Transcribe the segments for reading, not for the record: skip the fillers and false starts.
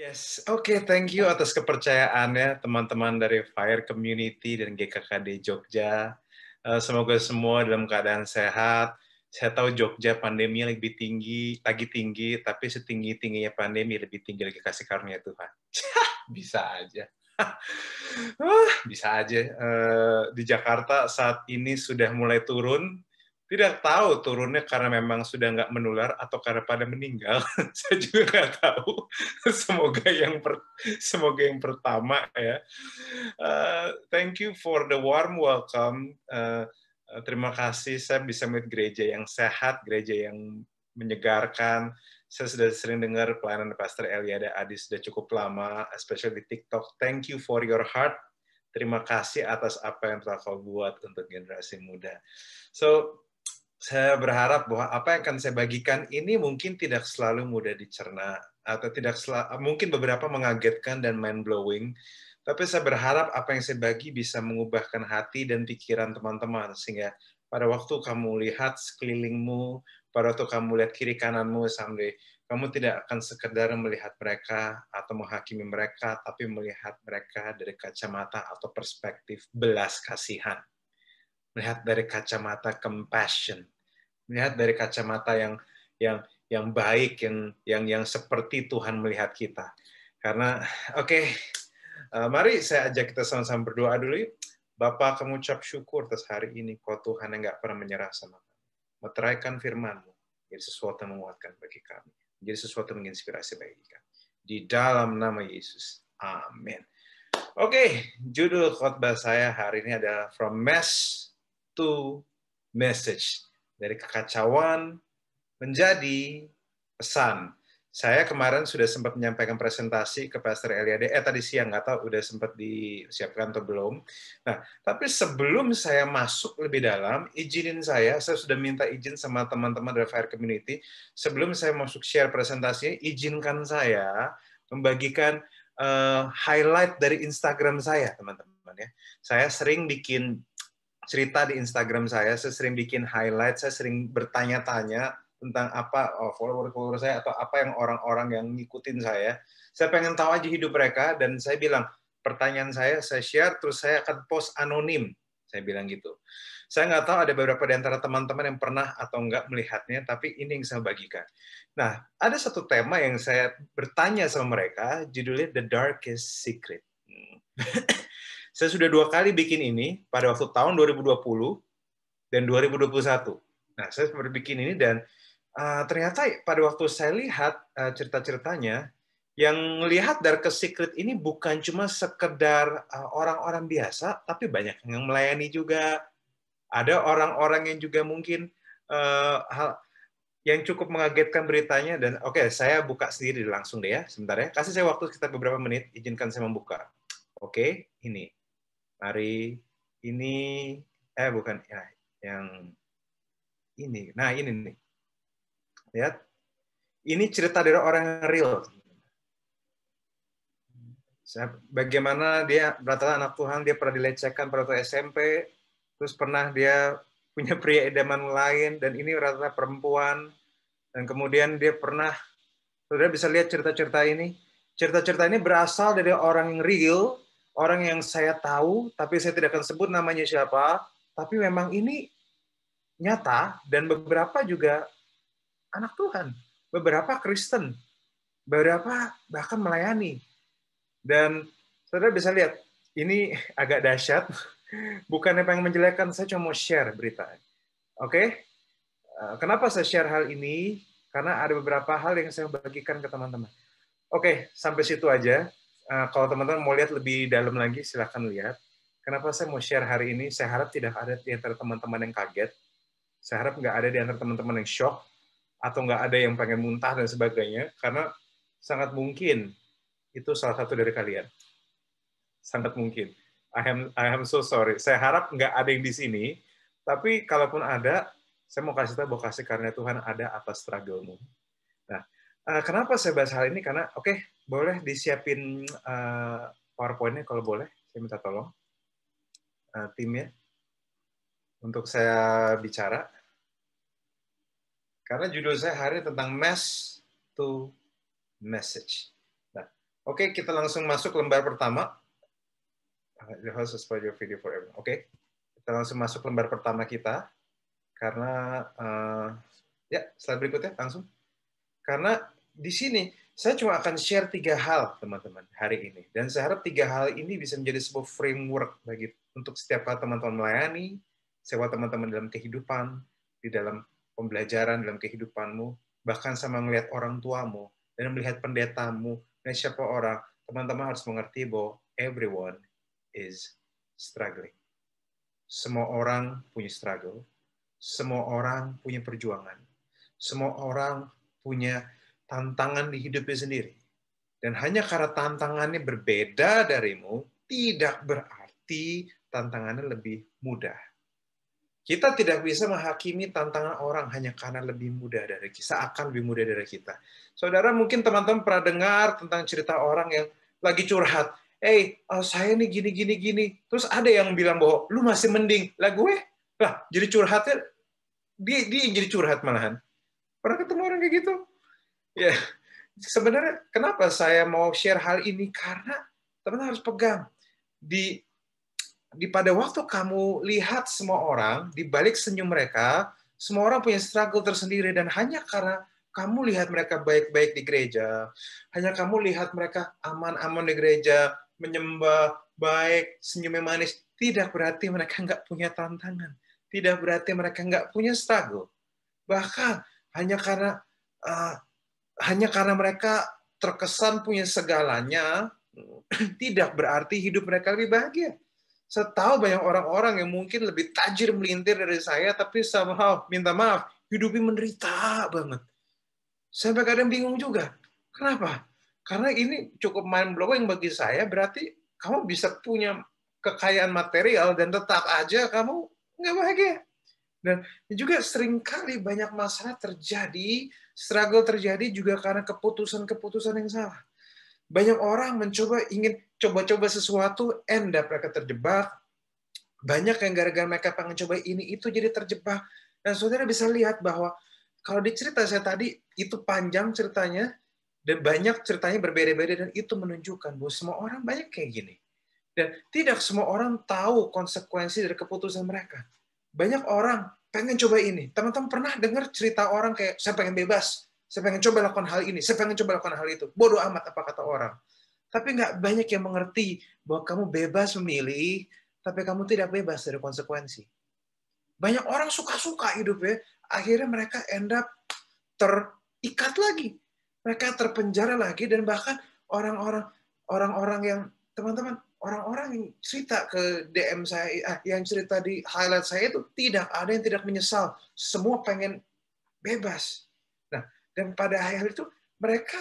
Yes, oke, thank you atas kepercayaannya teman-teman dari Fire Community dan GKKD Jogja. Semoga semua dalam keadaan sehat. Saya tahu Jogja pandeminya lagi tinggi, tapi setinggi-tingginya pandemi lebih tinggi lagi kasih karunia Tuhan. Bisa aja. Bisa aja. Di Jakarta saat ini sudah mulai turun. Tidak tahu turunnya karena memang sudah nggak menular atau karena pada meninggal. Saya juga nggak tahu. Semoga yang pertama ya. Thank you for the warm welcome. Terima kasih saya bisa melihat gereja yang sehat, gereja yang menyegarkan. Saya sudah sering dengar pelayanan Pastor Eliada Adi sudah cukup lama, especially di TikTok. Thank you for your heart. Terima kasih atas apa yang telah kau buat untuk generasi muda. So, saya berharap bahwa apa yang akan saya bagikan ini mungkin tidak selalu mudah dicerna atau mungkin beberapa mengagetkan dan mind blowing, tapi saya berharap apa yang saya bagi bisa mengubahkan hati dan pikiran teman-teman sehingga pada waktu kamu lihat sekelilingmu, pada waktu kamu lihat kiri kananmu someday, kamu tidak akan sekedar melihat mereka atau menghakimi mereka, tapi melihat mereka dari kacamata atau perspektif belas kasihan. Melihat dari kacamata compassion, melihat dari kacamata yang baik, yang seperti Tuhan melihat kita. Karena mari saya ajak kita sama-sama berdoa dulu yuk. Bapa, kami ucap syukur atas hari ini, kau Tuhan yang nggak pernah menyerah sama kami. Meteraikan firman-Mu, jadi sesuatu yang menguatkan bagi kami, jadi sesuatu yang menginspirasi bagi kami. Di dalam nama Yesus, amin. Oke, judul khotbah saya hari ini adalah From Mess to Message. Dari kekacauan menjadi pesan. Saya kemarin sudah sempat menyampaikan presentasi ke Pastor Eliade, tadi siang, nggak tahu udah sempat disiapkan atau belum. Nah, tapi sebelum saya masuk lebih dalam, izinin saya sudah minta izin sama teman-teman dari Fire Community, sebelum saya masuk share presentasinya, izinkan saya membagikan highlight dari Instagram saya, teman-teman ya. Saya sering bikin cerita di Instagram saya sering bikin highlight, saya sering bertanya-tanya tentang apa follower-follower saya atau apa yang orang-orang yang ngikutin saya. Saya pengen tahu aja hidup mereka dan saya bilang, pertanyaan saya share, terus saya akan post anonim. Saya bilang gitu. Saya nggak tahu ada beberapa di antara teman-teman yang pernah atau nggak melihatnya, tapi ini yang saya bagikan. Nah, ada satu tema yang saya bertanya sama mereka, judulnya The Darkest Secret. Saya sudah 2 kali bikin ini, pada waktu tahun 2020 dan 2021. Nah, saya berbikin ini dan ternyata pada waktu saya lihat cerita-ceritanya, yang melihat Darkest Secret ini bukan cuma sekedar orang-orang biasa, tapi banyak yang melayani juga. Ada orang-orang yang juga mungkin yang cukup mengagetkan beritanya. Dan saya buka sendiri langsung deh ya, sebentar ya. Kasih saya waktu sekitar beberapa menit, izinkan saya membuka. Ini. Mari, ini, bukan, ya, yang ini. Nah, ini nih. Lihat. Ini cerita dari orang yang real. Bagaimana dia rata-rata anak Tuhan, dia pernah dilecehkan pada waktu SMP, terus pernah dia punya pria idaman lain, dan ini rata-rata perempuan, dan kemudian dia pernah, saudara bisa lihat cerita-cerita ini. Cerita-cerita ini berasal dari orang yang real, orang yang saya tahu, tapi saya tidak akan sebut namanya siapa, tapi memang ini nyata, dan beberapa juga anak Tuhan, beberapa Kristen, beberapa bahkan melayani. Dan saudara bisa lihat, ini agak dahsyat, bukannya pengen menjelekkan, saya cuma mau share berita. Kenapa saya share hal ini? Karena ada beberapa hal yang saya bagikan ke teman-teman. Sampai situ aja. Kalau teman-teman mau lihat lebih dalam lagi, silahkan lihat. Kenapa saya mau share hari ini? Saya harap tidak ada di antara teman-teman yang kaget. Saya harap nggak ada di antara teman-teman yang shock, atau nggak ada yang pengen muntah dan sebagainya, karena sangat mungkin itu salah satu dari kalian. Sangat mungkin. I am so sorry. Saya harap nggak ada yang di sini, tapi kalaupun ada, saya mau kasih tahu bahwa kasih karunia Tuhan ada atas struggle-mu. Nah, kenapa saya bahas hal ini? Karena, boleh disiapin PowerPoint-nya kalau boleh. Saya minta tolong timnya untuk saya bicara. Karena judul saya hari ini tentang mess to message. Nah, Oke, kita langsung masuk lembar pertama. The host is your video for everyone. Oke, kita langsung masuk lembar pertama kita. Karena, ya, slide berikutnya langsung. Karena di sini, saya cuma akan share 3 hal, teman-teman, hari ini. Dan saya harap 3 hal ini bisa menjadi sebuah framework bagi untuk setiap teman-teman melayani, setiap teman-teman dalam kehidupan, di dalam pembelajaran, dalam kehidupanmu, bahkan sama melihat orang tuamu, dan melihat pendetamu, dan siapa orang, teman-teman harus mengerti bahwa everyone is struggling. Semua orang punya struggle, semua orang punya perjuangan, semua orang punya tantangan di hidupnya sendiri. Dan hanya karena tantangannya berbeda darimu, tidak berarti tantangannya lebih mudah. Kita tidak bisa menghakimi tantangan orang hanya karena lebih mudah dari kita, seakan lebih mudah dari kita. Saudara, mungkin teman-teman pernah dengar tentang cerita orang yang lagi curhat. Saya nih gini. Terus ada yang bilang bahwa, lu masih mending. Lah gue, jadi curhatnya, dia yang jadi curhat malahan. Pernah ketemu orang kayak gitu? Ya, sebenarnya kenapa saya mau share hal ini? Karena teman-teman harus pegang. Pada waktu kamu lihat semua orang, di balik senyum mereka, semua orang punya struggle tersendiri, dan hanya karena kamu lihat mereka baik-baik di gereja, hanya kamu lihat mereka aman-aman di gereja, menyembah, baik, senyumnya manis, tidak berarti mereka nggak punya tantangan. Tidak berarti mereka nggak punya struggle. Bahkan hanya karena mereka terkesan punya segalanya, tidak berarti hidup mereka lebih bahagia. Saya tahu banyak orang-orang yang mungkin lebih tajir melintir dari saya, tapi somehow, minta maaf, hidupnya menderita banget. Sampai kadang bingung juga. Kenapa? Karena ini cukup mind-blowing bagi saya, berarti kamu bisa punya kekayaan material dan tetap aja kamu nggak bahagia. Dan juga seringkali banyak masalah terjadi, struggle terjadi juga karena keputusan-keputusan yang salah. Banyak orang ingin coba-coba sesuatu, end up mereka terjebak. Banyak yang gara-gara mereka pengen coba ini, itu jadi terjebak. Dan saudara bisa lihat bahwa kalau di cerita saya tadi, itu panjang ceritanya, dan banyak ceritanya berbeda-beda, dan itu menunjukkan bahwa semua orang banyak kayak gini. Dan tidak semua orang tahu konsekuensi dari keputusan mereka. Banyak orang pengen coba ini. Teman-teman pernah dengar cerita orang kayak, saya pengen bebas, saya pengen coba lakukan hal ini, saya pengen coba lakukan hal itu. Bodoh amat apa kata orang. Tapi nggak banyak yang mengerti bahwa kamu bebas memilih, tapi kamu tidak bebas dari konsekuensi. Banyak orang suka-suka hidupnya, akhirnya mereka end up terikat lagi. Mereka terpenjara lagi, dan bahkan orang-orang yang, teman-teman, orang-orang yang cerita ke DM saya, yang cerita di highlight saya itu, tidak ada yang tidak menyesal. Semua pengen bebas. Nah, dan pada akhir itu, mereka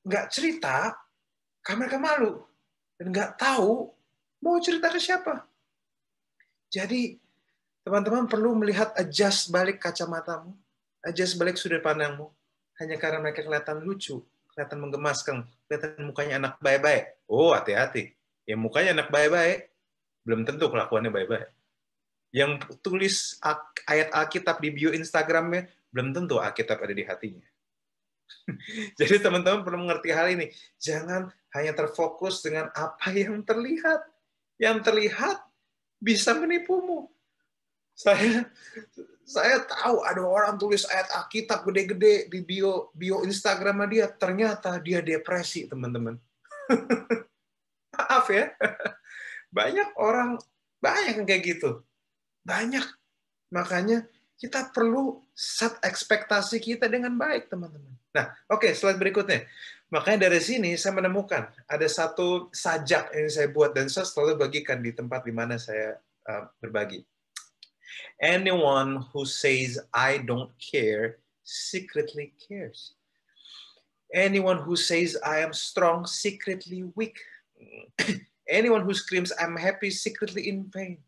nggak cerita, karena mereka malu. Dan nggak tahu mau cerita ke siapa. Jadi, teman-teman perlu melihat, adjust balik kacamatamu, adjust balik sudut pandangmu. Hanya karena mereka kelihatan lucu, kelihatan menggemaskan, kelihatan mukanya anak baik-baik. Oh, hati-hati. Yang mukanya anak baik-baik, belum tentu kelakuannya baik-baik. Yang tulis ayat Alkitab di bio Instagramnya, belum tentu Alkitab ada di hatinya. Jadi teman-teman perlu mengerti hal ini. Jangan hanya terfokus dengan apa yang terlihat. Yang terlihat bisa menipumu. Saya tahu ada orang tulis ayat Alkitab gede-gede di bio Instagram dia, ternyata dia depresi, teman-teman. Maaf ya. Banyak yang kayak gitu. Banyak. Makanya kita perlu set ekspektasi kita dengan baik, teman-teman. Nah, oke, slide berikutnya. Makanya dari sini saya menemukan ada satu sajak yang saya buat, dan saya selalu bagikan di tempat di mana saya berbagi. Anyone who says, I don't care, secretly cares. Anyone who says, I am strong, secretly weak. Anyone who screams, I'm happy, secretly in pain.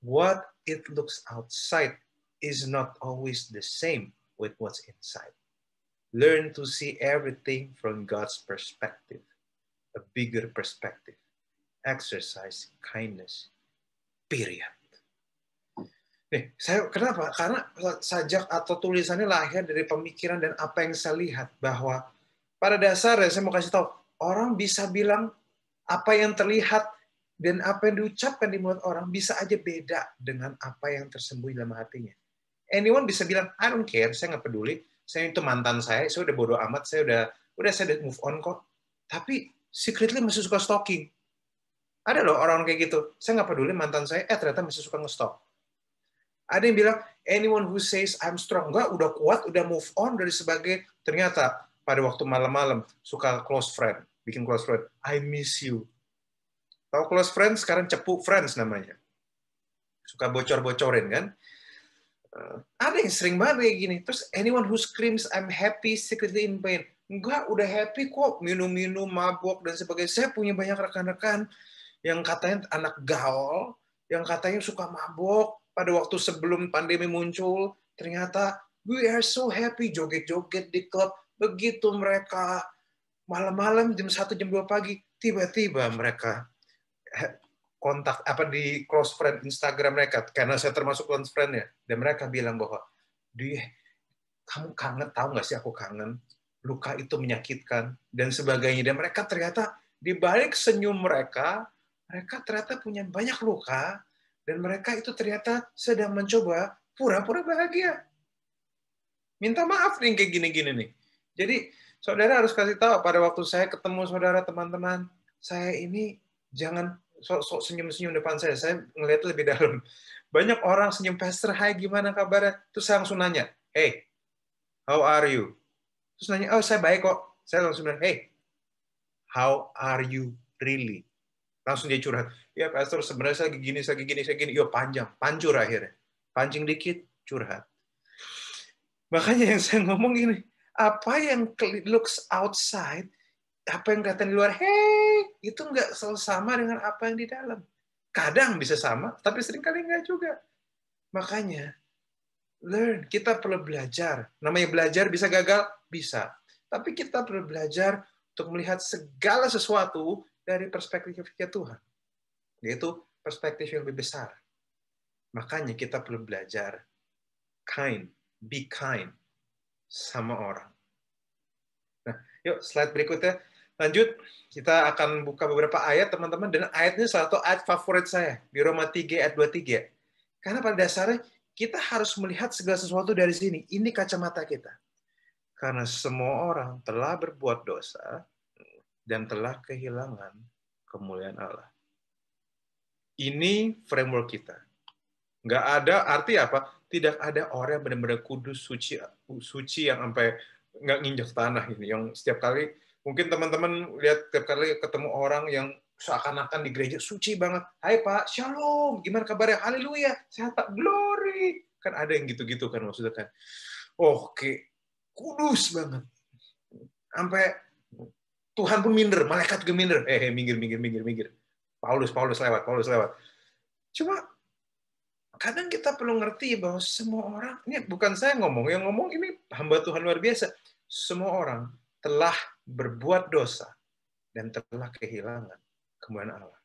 What it looks outside is not always the same with what's inside. Learn to see everything from God's perspective, a bigger perspective. Exercise kindness, period. Kenapa? Karena sajak atau tulisannya lahir dari pemikiran dan apa yang saya lihat, bahwa pada dasarnya saya mau kasih tahu, orang bisa bilang apa yang terlihat dan apa yang diucapkan di mulut orang bisa aja beda dengan apa yang tersembunyi dalam hatinya. Anyone bisa bilang, I don't care, saya nggak peduli, saya itu mantan saya udah bodo amat, saya udah move on kok. Tapi secretly masih suka stalking. Ada loh orang kayak gitu, saya nggak peduli mantan saya, ternyata masih suka nge-stalk. Ada yang bilang, anyone who says I'm strong, enggak, udah kuat, udah move on dari sebagai, ternyata pada waktu malam-malam suka close friend, bikin close friend, I miss you. Tahu close friend, sekarang cepu friends namanya. Suka bocor-bocorin kan. Ada yang sering banget kayak gini. Terus anyone who screams I'm happy secretly in pain. Enggak, udah happy kok, minum-minum, mabok dan sebagainya. Saya punya banyak rekan-rekan yang katanya anak gaul, yang katanya suka mabok pada waktu sebelum pandemi muncul. Ternyata we are so happy, joget-joget di klub. Begitu mereka malam-malam jam 1 jam 2 pagi, tiba-tiba mereka kontak apa di close friend Instagram mereka, karena saya termasuk close friend-nya, dan mereka bilang bahwa, kamu kangen, tahu nggak sih aku kangen, luka itu menyakitkan, dan sebagainya. Dan mereka ternyata, di balik senyum mereka ternyata punya banyak luka, dan mereka itu ternyata sedang mencoba pura-pura bahagia. Minta maaf nih kayak gini-gini nih. Jadi, saudara harus kasih tahu, pada waktu saya ketemu saudara, teman-teman, saya ini jangan sok senyum-senyum depan saya ngelihat lebih dalam. Banyak orang senyum, Pastor, hai gimana kabarnya? Terus saya langsung nanya, hey, how are you? Terus nanya, oh saya baik kok. Saya langsung bilang, hey, how are you really? Langsung dia curhat, ya Pastor sebenarnya saya gini. Yo panjang, pancur akhirnya. Pancing dikit, curhat. Makanya yang saya ngomong gini, apa yang looks outside, apa yang kelihatan di luar, hey, itu nggak selalu sama dengan apa yang di dalam. Kadang bisa sama, tapi seringkali nggak juga. Makanya, learn, kita perlu belajar. Namanya belajar bisa gagal? Bisa. Tapi kita perlu belajar untuk melihat segala sesuatu dari perspektifnya Tuhan. Yaitu perspektif yang lebih besar. Makanya kita perlu belajar be kind sama orang. Nah, yuk slide berikutnya. Lanjut, kita akan buka beberapa ayat, teman-teman. Dan ayatnya salah satu ayat favorit saya, di Roma 3 ayat 23. Karena pada dasarnya, kita harus melihat segala sesuatu dari sini. Ini kacamata kita. Karena semua orang telah berbuat dosa dan telah kehilangan kemuliaan Allah. Ini framework kita. Nggak ada, arti apa? Tidak ada orang yang benar-benar kudus, suci yang sampai nggak nginjak tanah ini. Yang setiap kali, mungkin teman-teman lihat setiap kali ketemu orang yang seakan-akan di gereja suci banget. Hai Pak, Shalom, gimana kabarnya? Haleluya, sehat Pak, glory. Kan ada yang gitu-gitu kan maksudnya kan. Oke, kudus banget. Sampai Tuhan pun minder, malaikat juga minder. Minggir. Paulus lewat. Cuma kadang kita perlu ngerti bahwa semua orang, ini bukan saya ngomong, yang ngomong ini hamba Tuhan luar biasa. Semua orang telah berbuat dosa dan telah kehilangan kemuliaan Allah.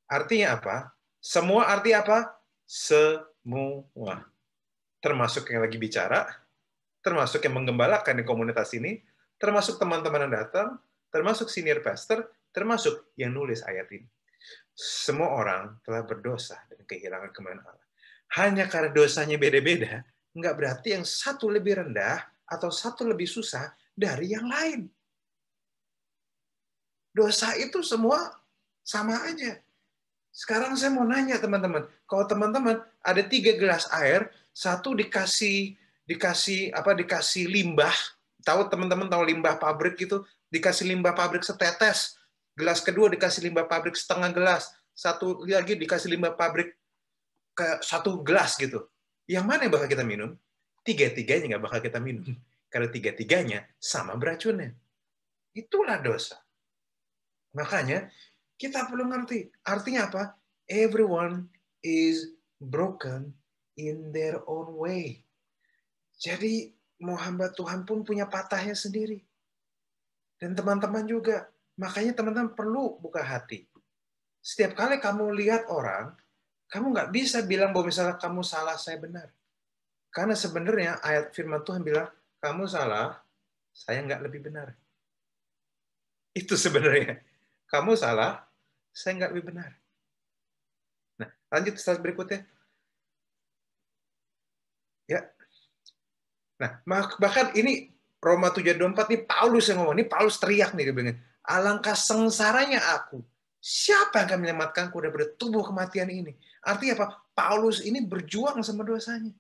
Artinya apa? Semua arti apa? Semua. Termasuk yang lagi bicara, termasuk yang menggembalakan di komunitas ini, termasuk teman-teman yang datang, termasuk senior pastor, termasuk yang nulis ayat ini. Semua orang telah berdosa dan kehilangan kemuliaan Allah. Hanya karena dosanya beda-beda, nggak berarti yang satu lebih rendah atau satu lebih susah dari yang lain. Dosa itu semua sama aja. Sekarang saya mau nanya teman-teman, kalau teman-teman ada 3 gelas air, satu dikasih limbah, teman-teman tahu limbah pabrik gitu, dikasih limbah pabrik setetes, gelas kedua dikasih limbah pabrik setengah gelas, satu lagi dikasih limbah pabrik ke 1 gelas gitu. Yang mana yang bakal kita minum? Tiga-tiganya nggak bakal kita minum. Karena tiga-tiganya sama beracunnya. Itulah dosa. Makanya kita perlu ngerti. Artinya apa? Everyone is broken in their own way. Jadi mau hamba Tuhan pun punya patahnya sendiri. Dan teman-teman juga. Makanya teman-teman perlu buka hati. Setiap kali kamu lihat orang, kamu nggak bisa bilang bahwa misalnya kamu salah, saya benar. Karena sebenarnya ayat firman Tuhan bilang, kamu salah, saya nggak lebih benar. Itu sebenarnya. Kamu salah, saya nggak lebih benar. Nah, lanjut slide berikutnya. Ya. Nah, bahkan ini Roma 7:24 nih Paulus yang ngomong. Ini Paulus teriak nih, dia bilang, alangkah sengsaranya aku. Siapa yang akan menyelamatkanku daripada tubuh kematian ini? Artinya apa? Paulus ini berjuang sama dosanya.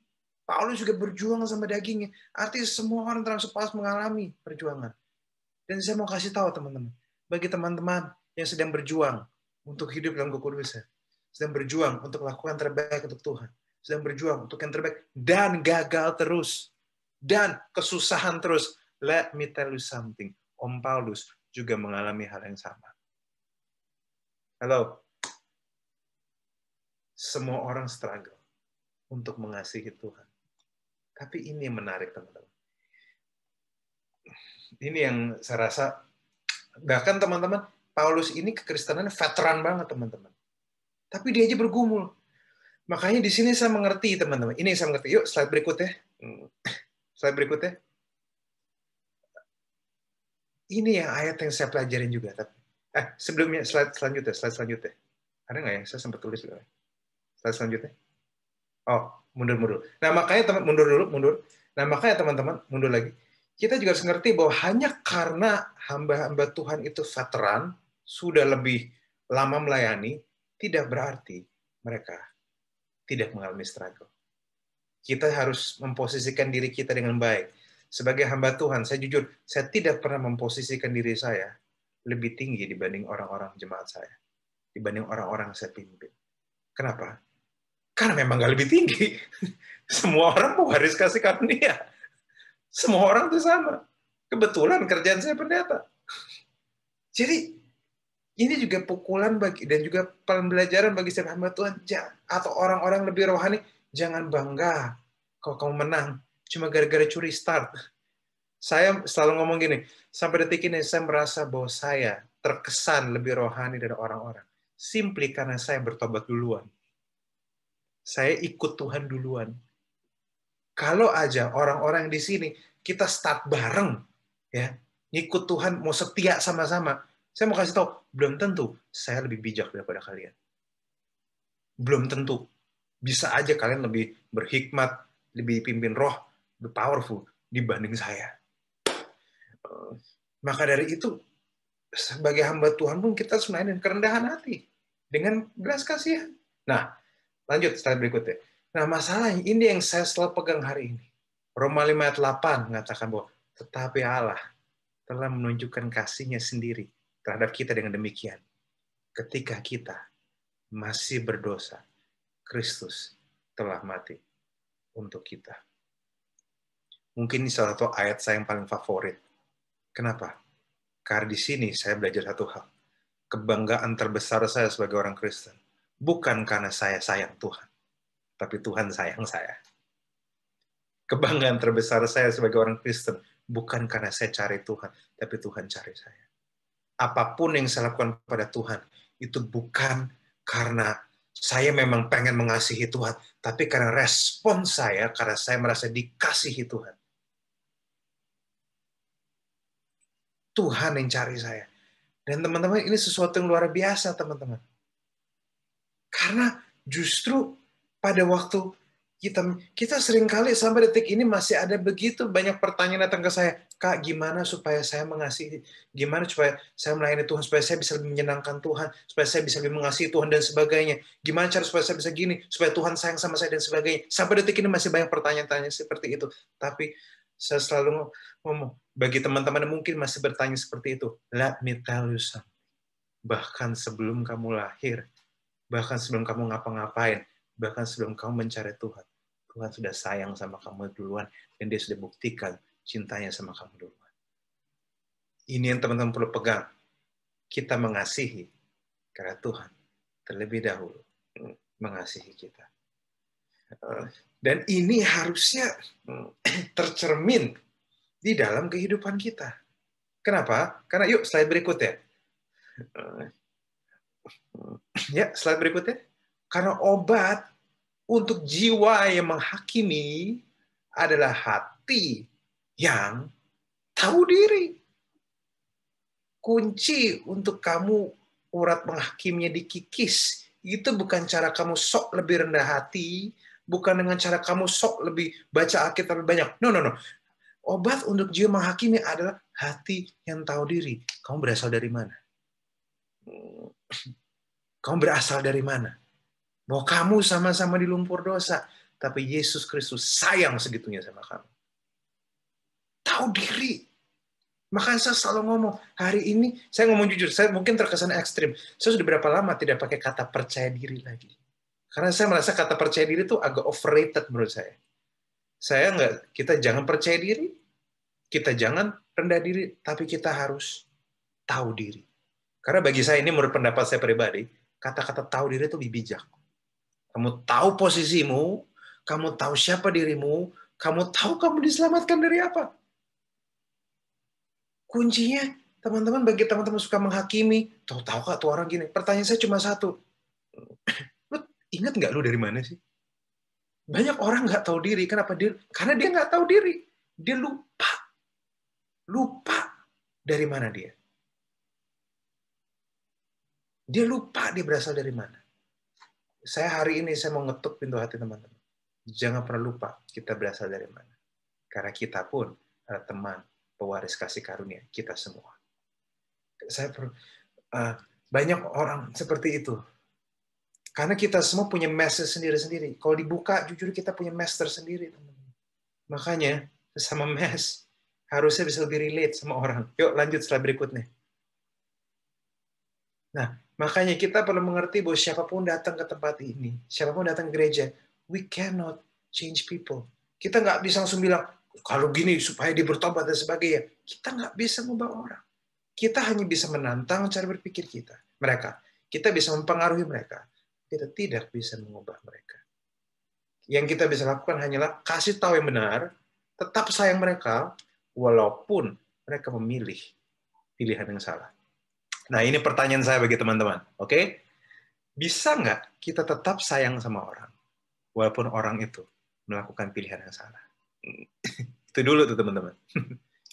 Paulus juga berjuang sama dagingnya. Artinya semua orang termasuk Paulus mengalami perjuangan. Dan saya mau kasih tahu teman-teman, bagi teman-teman yang sedang berjuang untuk hidup dalam kekudusan, sedang berjuang untuk melakukan terbaik untuk Tuhan, sedang berjuang untuk yang terbaik, dan gagal terus, dan kesusahan terus. Let me tell you something. Om Paulus juga mengalami hal yang sama. Halo. Semua orang struggle untuk mengasihi Tuhan. Tapi ini yang menarik, teman-teman. Ini yang saya rasa, bahkan teman-teman, Paulus ini kekristenan veteran banget, teman-teman. Tapi dia aja bergumul. Makanya di sini saya mengerti, teman-teman. Ini yang saya mengerti. Yuk, slide berikutnya. Slide berikutnya. Ini yang ayat yang saya pelajarin juga. Sebelumnya, slide selanjutnya. Ada nggak ya? Saya sempat tulis. Slide selanjutnya. Oh, mundur. Nah, makanya teman mundur. Nah, makanya teman-teman, mundur lagi. Kita juga harus ngerti bahwa hanya karena hamba-hamba Tuhan itu veteran, sudah lebih lama melayani, tidak berarti mereka tidak mengalami struggle. Kita harus memposisikan diri kita dengan baik. Sebagai hamba Tuhan, saya jujur, saya tidak pernah memposisikan diri saya lebih tinggi dibanding orang-orang jemaat saya, dibanding orang-orang yang saya pimpin. Kenapa? Karena memang nggak lebih tinggi. Semua orang pewaris kasih karunia. Semua orang itu sama. Kebetulan kerjaan saya pendeta. Jadi ini juga pukulan bagi dan juga pembelajaran bagi setiap hamba Tuhan atau orang-orang lebih rohani. Jangan bangga kalau kamu menang cuma gara-gara curi start. Saya selalu ngomong gini, sampai detik ini saya merasa bahwa saya terkesan lebih rohani dari orang-orang. Simply karena saya bertobat duluan. Saya ikut Tuhan duluan. Kalau aja orang-orang di sini kita start bareng, ya, ngikut Tuhan, mau setia sama-sama, saya mau kasih tahu, belum tentu saya lebih bijak daripada kalian. Belum tentu. Bisa aja kalian lebih berhikmat, lebih pimpin roh, lebih powerful dibanding saya. Maka dari itu, sebagai hamba Tuhan pun kita harus mainin kerendahan hati dengan belas kasihan. Nah, lanjut slide berikutnya. Nah, masalahnya ini yang saya selalu pegang hari ini. Roma 5 ayat 8 mengatakan bahwa tetapi Allah telah menunjukkan kasih-Nya sendiri terhadap kita dengan demikian. Ketika kita masih berdosa, Kristus telah mati untuk kita. Mungkin ini salah satu ayat saya yang paling favorit. Kenapa? Karena di sini saya belajar satu hal. Kebanggaan terbesar saya sebagai orang Kristen bukan karena saya sayang Tuhan, tapi Tuhan sayang saya. Kebanggaan terbesar saya sebagai orang Kristen bukan karena saya cari Tuhan, tapi Tuhan cari saya. Apapun yang saya lakukan pada Tuhan, itu bukan karena saya memang pengen mengasihi Tuhan, tapi karena respon saya, karena saya merasa dikasihi Tuhan. Tuhan yang cari saya. Dan teman-teman, ini sesuatu yang luar biasa, teman-teman. Karena justru pada waktu kita seringkali sampai detik ini masih ada begitu banyak pertanyaan datang ke saya, Kak, gimana supaya saya mengasihi, gimana supaya saya melayani Tuhan, supaya saya bisa lebih menyenangkan Tuhan, supaya saya bisa lebih mengasihi Tuhan dan sebagainya. Gimana cara supaya saya bisa gini, supaya Tuhan sayang sama saya dan sebagainya. Sampai detik ini masih banyak pertanyaan-pertanyaan seperti itu. Tapi saya selalu ngomong, bagi teman-teman yang mungkin masih bertanya seperti itu, let me tell you something. Bahkan sebelum kamu lahir, bahkan sebelum kamu ngapa-ngapain, bahkan sebelum kamu mencari Tuhan, Tuhan sudah sayang sama kamu duluan, dan Dia sudah buktikan cintanya sama kamu duluan. Ini yang teman-teman perlu pegang. Kita mengasihi karena Tuhan terlebih dahulu mengasihi kita. Dan ini harusnya tercermin di dalam kehidupan kita. Kenapa? Karena yuk slide berikutnya. Ya, slide berikutnya. Karena obat untuk jiwa yang menghakimi adalah hati yang tahu diri. Kunci untuk kamu urat menghakiminya dikikis, itu bukan cara kamu sok lebih rendah hati, bukan dengan cara kamu sok lebih baca Alkitab lebih banyak. No, no, no. Obat untuk jiwa menghakimi adalah hati yang tahu diri. Kamu berasal dari mana? Kamu berasal dari mana? Bahwa kamu sama-sama di lumpur dosa, tapi Yesus Kristus sayang segitunya sama kamu. Tahu diri. Makanya saya selalu ngomong, hari ini, saya ngomong jujur, saya mungkin terkesan ekstrim. Saya sudah berapa lama tidak pakai kata percaya diri lagi. Karena saya merasa kata percaya diri itu agak overrated menurut saya. Kita jangan percaya diri, kita jangan rendah diri, tapi kita harus tahu diri. Karena bagi saya ini menurut pendapat saya pribadi, kata-kata tahu diri itu lebih bijak. Kamu tahu posisimu, kamu tahu siapa dirimu, kamu tahu kamu diselamatkan dari apa. Kuncinya, teman-teman, bagi teman-teman suka menghakimi, tahu kak tuh orang gini. Pertanyaan saya cuma satu. Lu ingat nggak lu dari mana sih? Banyak orang nggak tahu diri. Kenapa? Karena dia nggak tahu diri. Dia lupa. Lupa dari mana dia. Dia lupa dia berasal dari mana. Hari ini saya mau ngetuk pintu hati teman-teman. Jangan pernah lupa kita berasal dari mana. Karena kita pun adalah teman pewaris kasih karunia kita semua. Banyak orang seperti itu. Karena kita semua punya message sendiri-sendiri. Kalau dibuka, jujur kita punya master sendiri. Teman-teman. Makanya, sama mes, harusnya bisa lebih relate sama orang. Yuk lanjut slide berikutnya. Nah, makanya kita perlu mengerti bahwa siapapun datang ke tempat ini, siapapun datang ke gereja, we cannot change people. Kita nggak bisa langsung bilang, kalau gini supaya dia bertobat dan sebagainya. Kita nggak bisa mengubah orang. Kita hanya bisa menantang cara berpikir mereka. Kita bisa mempengaruhi mereka. Kita tidak bisa mengubah mereka. Yang kita bisa lakukan hanyalah kasih tahu yang benar, tetap sayang mereka, walaupun mereka memilih pilihan yang salah. Nah, ini pertanyaan saya bagi teman-teman. Oke? Bisa nggak kita tetap sayang sama orang, walaupun orang itu melakukan pilihan yang salah? Itu dulu tuh, teman-teman.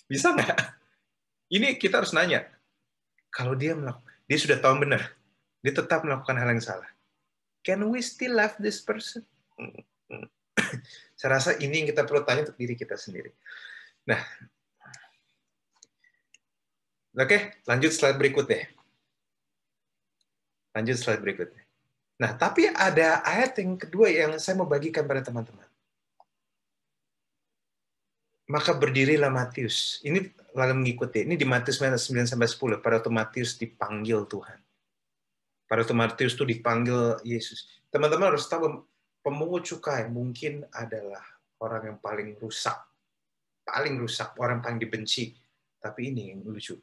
Bisa nggak? Ini kita harus nanya. Kalau dia sudah tahu benar, dia tetap melakukan hal yang salah. Can we still love this person? Saya rasa ini yang kita perlu tanya untuk diri kita sendiri. Nah, oke, lanjut slide berikutnya. Nah, tapi ada ayat yang kedua yang saya mau bagikan pada teman-teman. Maka berdirilah Matius. Ini lalu mengikuti. Ini di Matius 9-10. Pada waktu Matius dipanggil Tuhan. Pada waktu Matius itu dipanggil Yesus. Teman-teman harus tahu pemungut cukai mungkin adalah orang yang paling rusak, orang paling dibenci. Tapi ini yang lucu.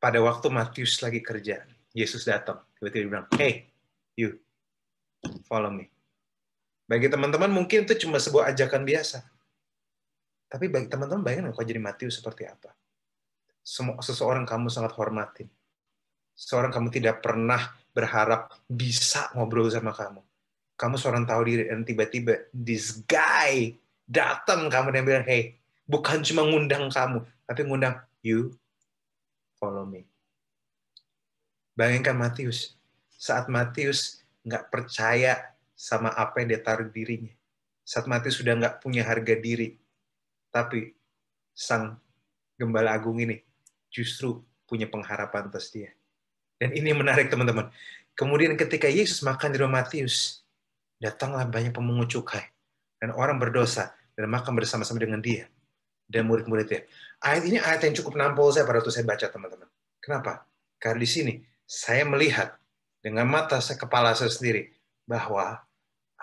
Pada waktu Matius lagi kerja, Yesus datang. Tiba-tiba bilang, hey, you, follow me. Bagi teman-teman mungkin itu cuma sebuah ajakan biasa. Tapi bagi teman-teman bayangkan kalau jadi Matius seperti apa. Seseorang kamu sangat hormati. Seorang kamu tidak pernah berharap bisa ngobrol sama kamu. Kamu seorang tahu diri, dan tiba-tiba this guy datang kamu dan bilang, hey, bukan cuma ngundang kamu, tapi ngundang you, follow me. Bayangkan Matius. Saat Matius nggak percaya sama apa yang dia taruh dirinya. Saat Matius sudah nggak punya harga diri. Tapi sang gembala agung ini justru punya pengharapan atas dia. Dan ini menarik teman-teman. Kemudian ketika Yesus makan di rumah Matius, datanglah banyak pemungut cukai dan orang berdosa dan makan bersama-sama dengan dia dan murid-muridnya. Ayat ini ayat yang cukup nampol saya pada waktu saya baca, teman-teman. Kenapa? Karena di sini saya melihat dengan mata kepala saya sendiri bahwa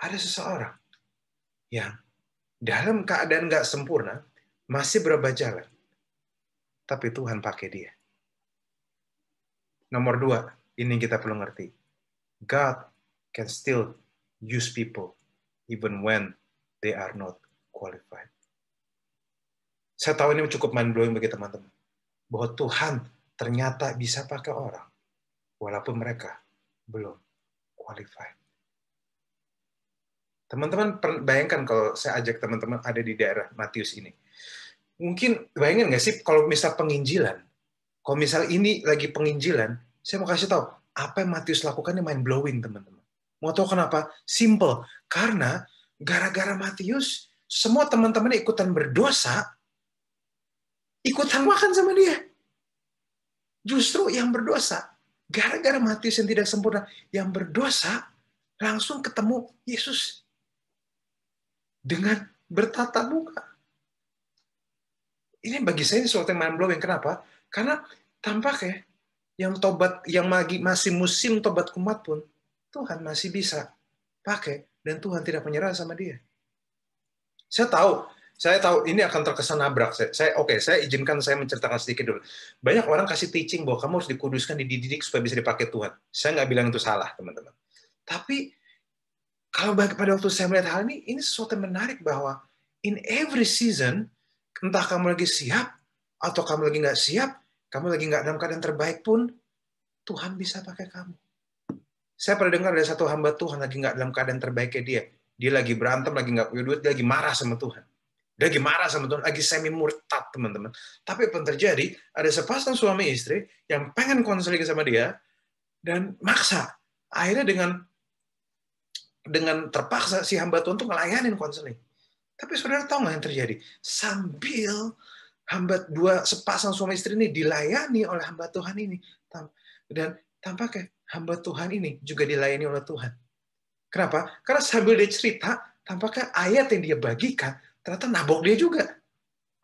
ada seseorang yang dalam keadaan nggak sempurna masih berubah jalan, tapi Tuhan pakai dia. Nomor 2, ini kita perlu ngerti. God can still use people even when they are not qualified. Saya tahu ini cukup mind-blowing bagi teman-teman. Bahwa Tuhan ternyata bisa pakai orang walaupun mereka belum qualified. Teman-teman bayangkan kalau saya ajak teman-teman ada di daerah Matius ini. Mungkin bayangin nggak sih kalau misal penginjilan, kalau misal ini lagi penginjilan, saya mau kasih tahu apa yang Matius lakukan ini mind blowing teman-teman. Mau tahu kenapa? Simple, karena gara-gara Matius, semua teman-teman ikutan berdosa, ikutan makan sama dia. Justru yang berdosa, gara-gara Matius yang tidak sempurna, yang berdosa langsung ketemu Yesus dengan bertatap muka. Ini bagi saya sesuatu yang mind blowing. Kenapa? Karena tampaknya yang tobat, yang masih musim tobat kumat pun, Tuhan masih bisa pakai dan Tuhan tidak menyerah sama dia. Saya tahu ini akan terkesan nabrak. Saya izinkan saya menceritakan sedikit dulu. Banyak orang kasih teaching bahwa kamu harus dikuduskan, dididik supaya bisa dipakai Tuhan. Saya nggak bilang itu salah, teman-teman. Tapi kalau pada waktu saya melihat hal ini sesuatu yang menarik bahwa in every season, entah kamu lagi siap atau kamu lagi nggak siap, kamu lagi nggak dalam keadaan terbaik pun, Tuhan bisa pakai kamu. Saya pernah dengar ada satu hamba Tuhan lagi nggak dalam keadaan terbaiknya dia. Dia lagi berantem, lagi nggak punya duit, dia lagi marah sama Tuhan. Dia lagi marah sama Tuhan, lagi semi murtad teman-teman. Tapi apa yang terjadi? Ada sepasang suami istri yang pengen konseling sama dia dan maksa. Akhirnya dengan terpaksa si hamba Tuhan tuh ngelayanin konseling. Tapi saudara tahu nggak yang terjadi? Sambil sepasang suami istri ini dilayani oleh hamba Tuhan ini, dan tampaknya hamba Tuhan ini juga dilayani oleh Tuhan. Kenapa? Karena sambil dia cerita, tampaknya ayat yang dia bagikan ternyata nabok dia juga.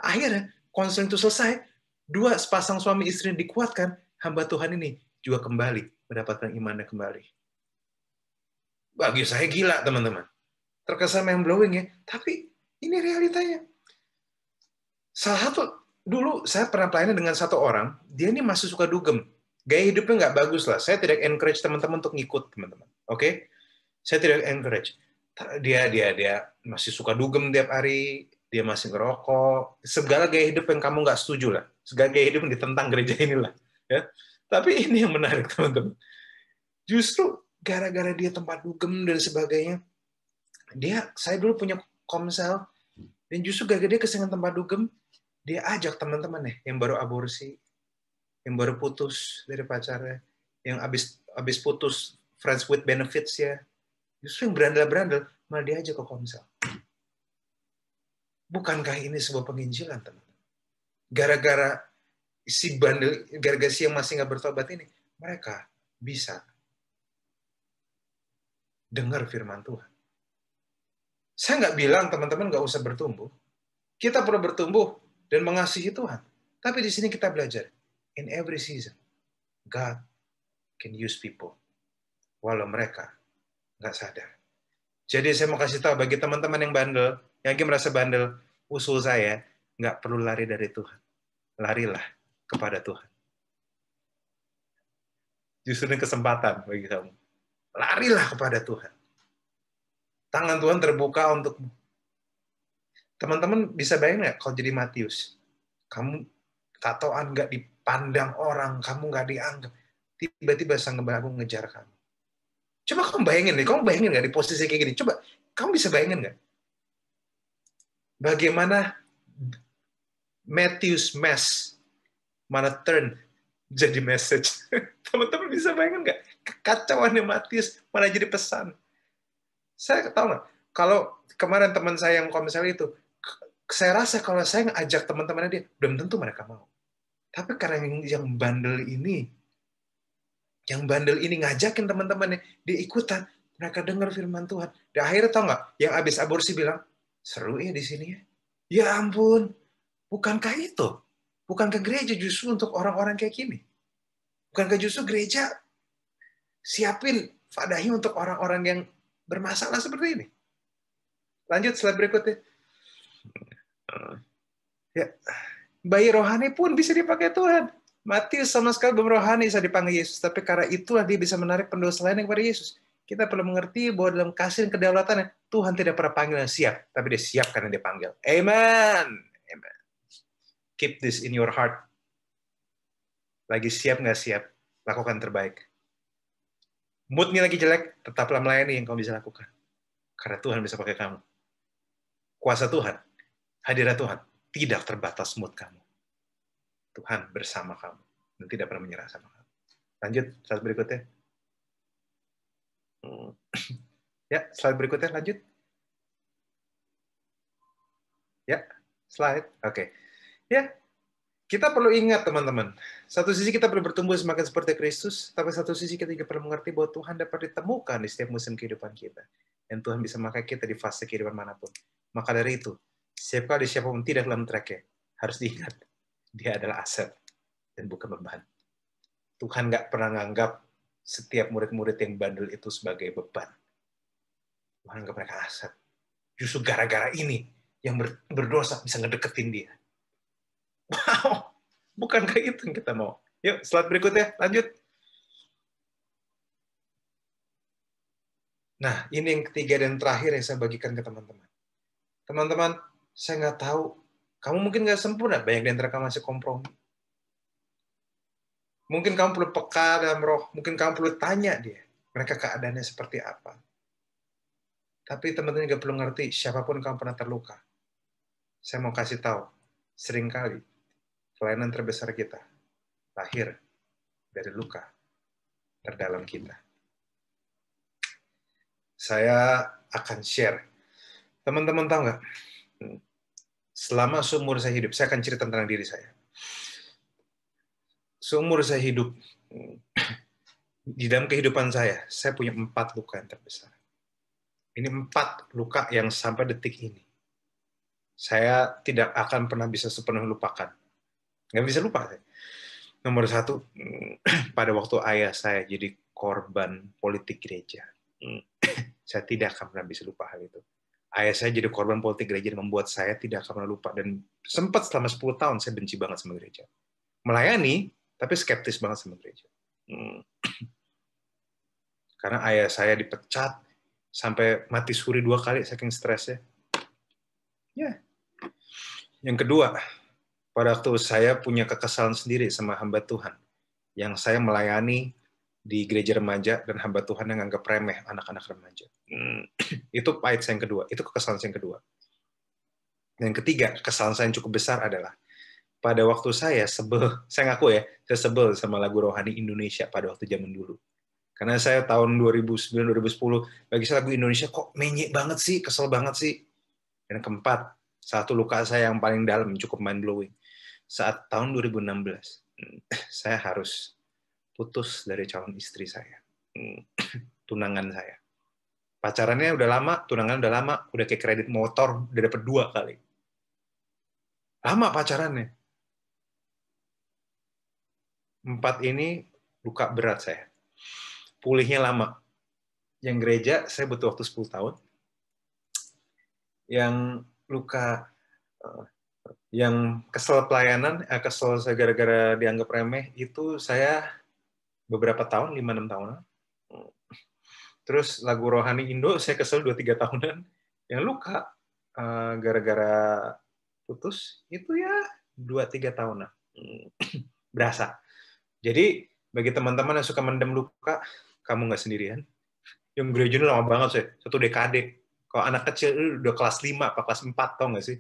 Akhirnya konseling itu selesai, dua sepasang suami istri dikuatkan, hamba Tuhan ini juga kembali mendapatkan imannya kembali. Bagi saya gila teman-teman, terkesan mind blowing ya, tapi ini realitanya. Salah satu, dulu saya pernah pelayanan dengan satu orang, dia ini masih suka dugem. Gaya hidupnya nggak bagus lah. Saya tidak encourage teman-teman untuk ngikut, teman-teman. Oke? Saya tidak encourage. Dia masih suka dugem tiap hari, dia masih ngerokok. Segala gaya hidup yang kamu nggak setuju lah. Segala gaya hidup yang ditentang gereja inilah. Ya. Tapi ini yang menarik, teman-teman. Justru gara-gara dia tempat dugem dan sebagainya, saya dulu punya komsel, dan justru gara-gara dia keseringan tempat dugem, dia ajak teman-teman yang baru aborsi, yang baru putus dari pacarnya, yang abis putus friends with benefits ya, justru yang berandal-berandal malah dia ajak ke komsel. Bukankah ini sebuah penginjilan, teman? Gara-gara si bandel, gara-gara si yang masih nggak bertobat ini, mereka bisa dengar firman Tuhan. Saya nggak bilang teman-teman nggak usah bertumbuh. Kita perlu bertumbuh dan mengasihi Tuhan. Tapi di sini kita belajar, in every season, God can use people, walau mereka nggak sadar. Jadi saya mau kasih tahu bagi teman-teman yang bandel, yang merasa bandel, usul saya, nggak perlu lari dari Tuhan. Larilah kepada Tuhan. Justru ini kesempatan bagi kamu. Larilah kepada Tuhan. Tangan Tuhan terbuka untukmu. Teman-teman bisa bayangin nggak kalau jadi Matius? Kamu tatoan nggak dipandang orang, kamu nggak dianggap. Tiba-tiba sang gembala agung ngejar kamu. Coba kamu bayangin nggak di posisi kayak gini? Coba, kamu bisa bayangin nggak? Bagaimana Matthew's mess mana turn jadi message. Teman-teman bisa bayangin nggak? Kekacauannya Matius malah jadi pesan. Saya tahu nggak? Kalau kemarin teman saya yang komsel itu, saya rasa kalau saya ngajak teman-temannya dia, belum tentu mereka mau. Tapi karena yang bandel ini ngajakin teman-temannya, dia ikutan, mereka dengar firman Tuhan. Dan akhirnya tahu nggak? Yang abis aborsi bilang, seru ya di sini ya. Ya ampun, bukankah itu? Bukankah gereja justru untuk orang-orang kayak gini? Bukankah justru gereja siapin fadahi untuk orang-orang yang bermasalah seperti ini? Lanjut slide berikutnya. Ya, bayi rohani pun bisa dipakai Tuhan. Matius sama sekali belum rohani bisa dipanggil Yesus, tapi karena itulah dia bisa menarik pendosa lain kepada Yesus. Kita perlu mengerti bahwa dalam kasih dan kedaulatannya, Tuhan tidak pernah panggil yang siap, tapi dia siap karena dia panggil. Amen. Amen. Keep this in your heart. Lagi siap nggak siap, lakukan terbaik. Moodnya lagi jelek, tetaplah melayani yang kamu bisa lakukan. Karena Tuhan bisa pakai kamu. Kuasa Tuhan, hadirat Tuhan, tidak terbatas mood kamu. Tuhan bersama kamu dan tidak pernah menyerah sama kamu. Lanjut, slide berikutnya. Ya, slide berikutnya lanjut. Ya, slide. Oke. Ya, kita perlu ingat teman-teman. Satu sisi kita perlu bertumbuh semakin seperti Kristus, tapi satu sisi kita juga perlu mengerti bahwa Tuhan dapat ditemukan di setiap musim kehidupan kita. Dan Tuhan bisa memakai kita di fase kehidupan manapun. Maka dari itu, setiap kali siapapun tidak dalam track-nya, harus diingat, dia adalah aset dan bukan beban. Tuhan nggak pernah nganggap setiap murid-murid yang bandel itu sebagai beban. Tuhan nggak mereka aset. Justru gara-gara ini, yang berdosa bisa ngedeketin dia. Wow, bukan kayak itu yang kita mau. Yuk, slide berikutnya, lanjut. Nah, ini yang ketiga dan terakhir yang saya bagikan ke teman-teman. Teman-teman, saya nggak tahu, kamu mungkin nggak sempurna, banyak di antara kamu masih kompromi. Mungkin kamu perlu peka dalam roh, mungkin kamu perlu tanya dia, mereka keadaannya seperti apa. Tapi teman-teman juga perlu ngerti, siapapun kamu pernah terluka. Saya mau kasih tahu, seringkali kelainan terbesar kita lahir dari luka terdalam kita. Saya akan share. Teman-teman tahu nggak? Selama seumur saya hidup, saya akan cerita tentang diri saya. Seumur saya hidup, di dalam kehidupan saya punya 4 luka yang terbesar. Ini 4 luka yang sampai detik ini saya tidak akan pernah bisa sepenuhnya lupakan. Nggak bisa lupa. Nomor 1, pada waktu ayah saya jadi korban politik gereja. Saya tidak akan pernah bisa lupa hal itu. Ayah saya jadi korban politik gereja dan membuat saya tidak akan pernah lupa. Dan sempat selama 10 tahun saya benci banget sama gereja. Melayani, tapi skeptis banget sama gereja. Karena ayah saya dipecat, sampai mati suri 2 kali saking stresnya. Ya. Yang kedua, pada waktu saya punya kekesalan sendiri sama hamba Tuhan, yang saya melayani di gereja remaja dan hamba Tuhan yang anggap remeh anak-anak remaja. Itu pahit saya yang kedua, itu kekesalan saya yang kedua. Yang ketiga, kesalahan saya yang cukup besar adalah pada waktu saya sebel, saya ngaku ya, saya sebel sama lagu rohani Indonesia pada waktu zaman dulu. Karena saya tahun 2009-2010, bagi saya lagu Indonesia kok menyek banget sih, kesel banget sih. Dan keempat, satu luka saya yang paling dalam, cukup mind-blowing. Saat tahun 2016, saya harus putus dari calon istri saya. Tunangan saya. Pacarannya udah lama, tunangan udah lama, udah kayak kredit motor, udah dapet 2 kali. Lama pacarannya. 4 ini luka berat saya. Pulihnya lama. Yang gereja, saya butuh waktu 10 tahun. Yang luka, yang kesel pelayanan, kesel saya gara-gara dianggap remeh, itu saya beberapa tahun, 5-6 tahunan. Terus lagu rohani Indo, saya kesel 2-3 tahunan. Yang luka, gara-gara putus, itu ya 2-3 tahunan. Berasa. Jadi, bagi teman-teman yang suka mendem luka, kamu nggak sendirian. Yang gereja ini lama banget sih, 1 dekade. Kalau anak kecil udah kelas 5 apa kelas 4, tau nggak sih?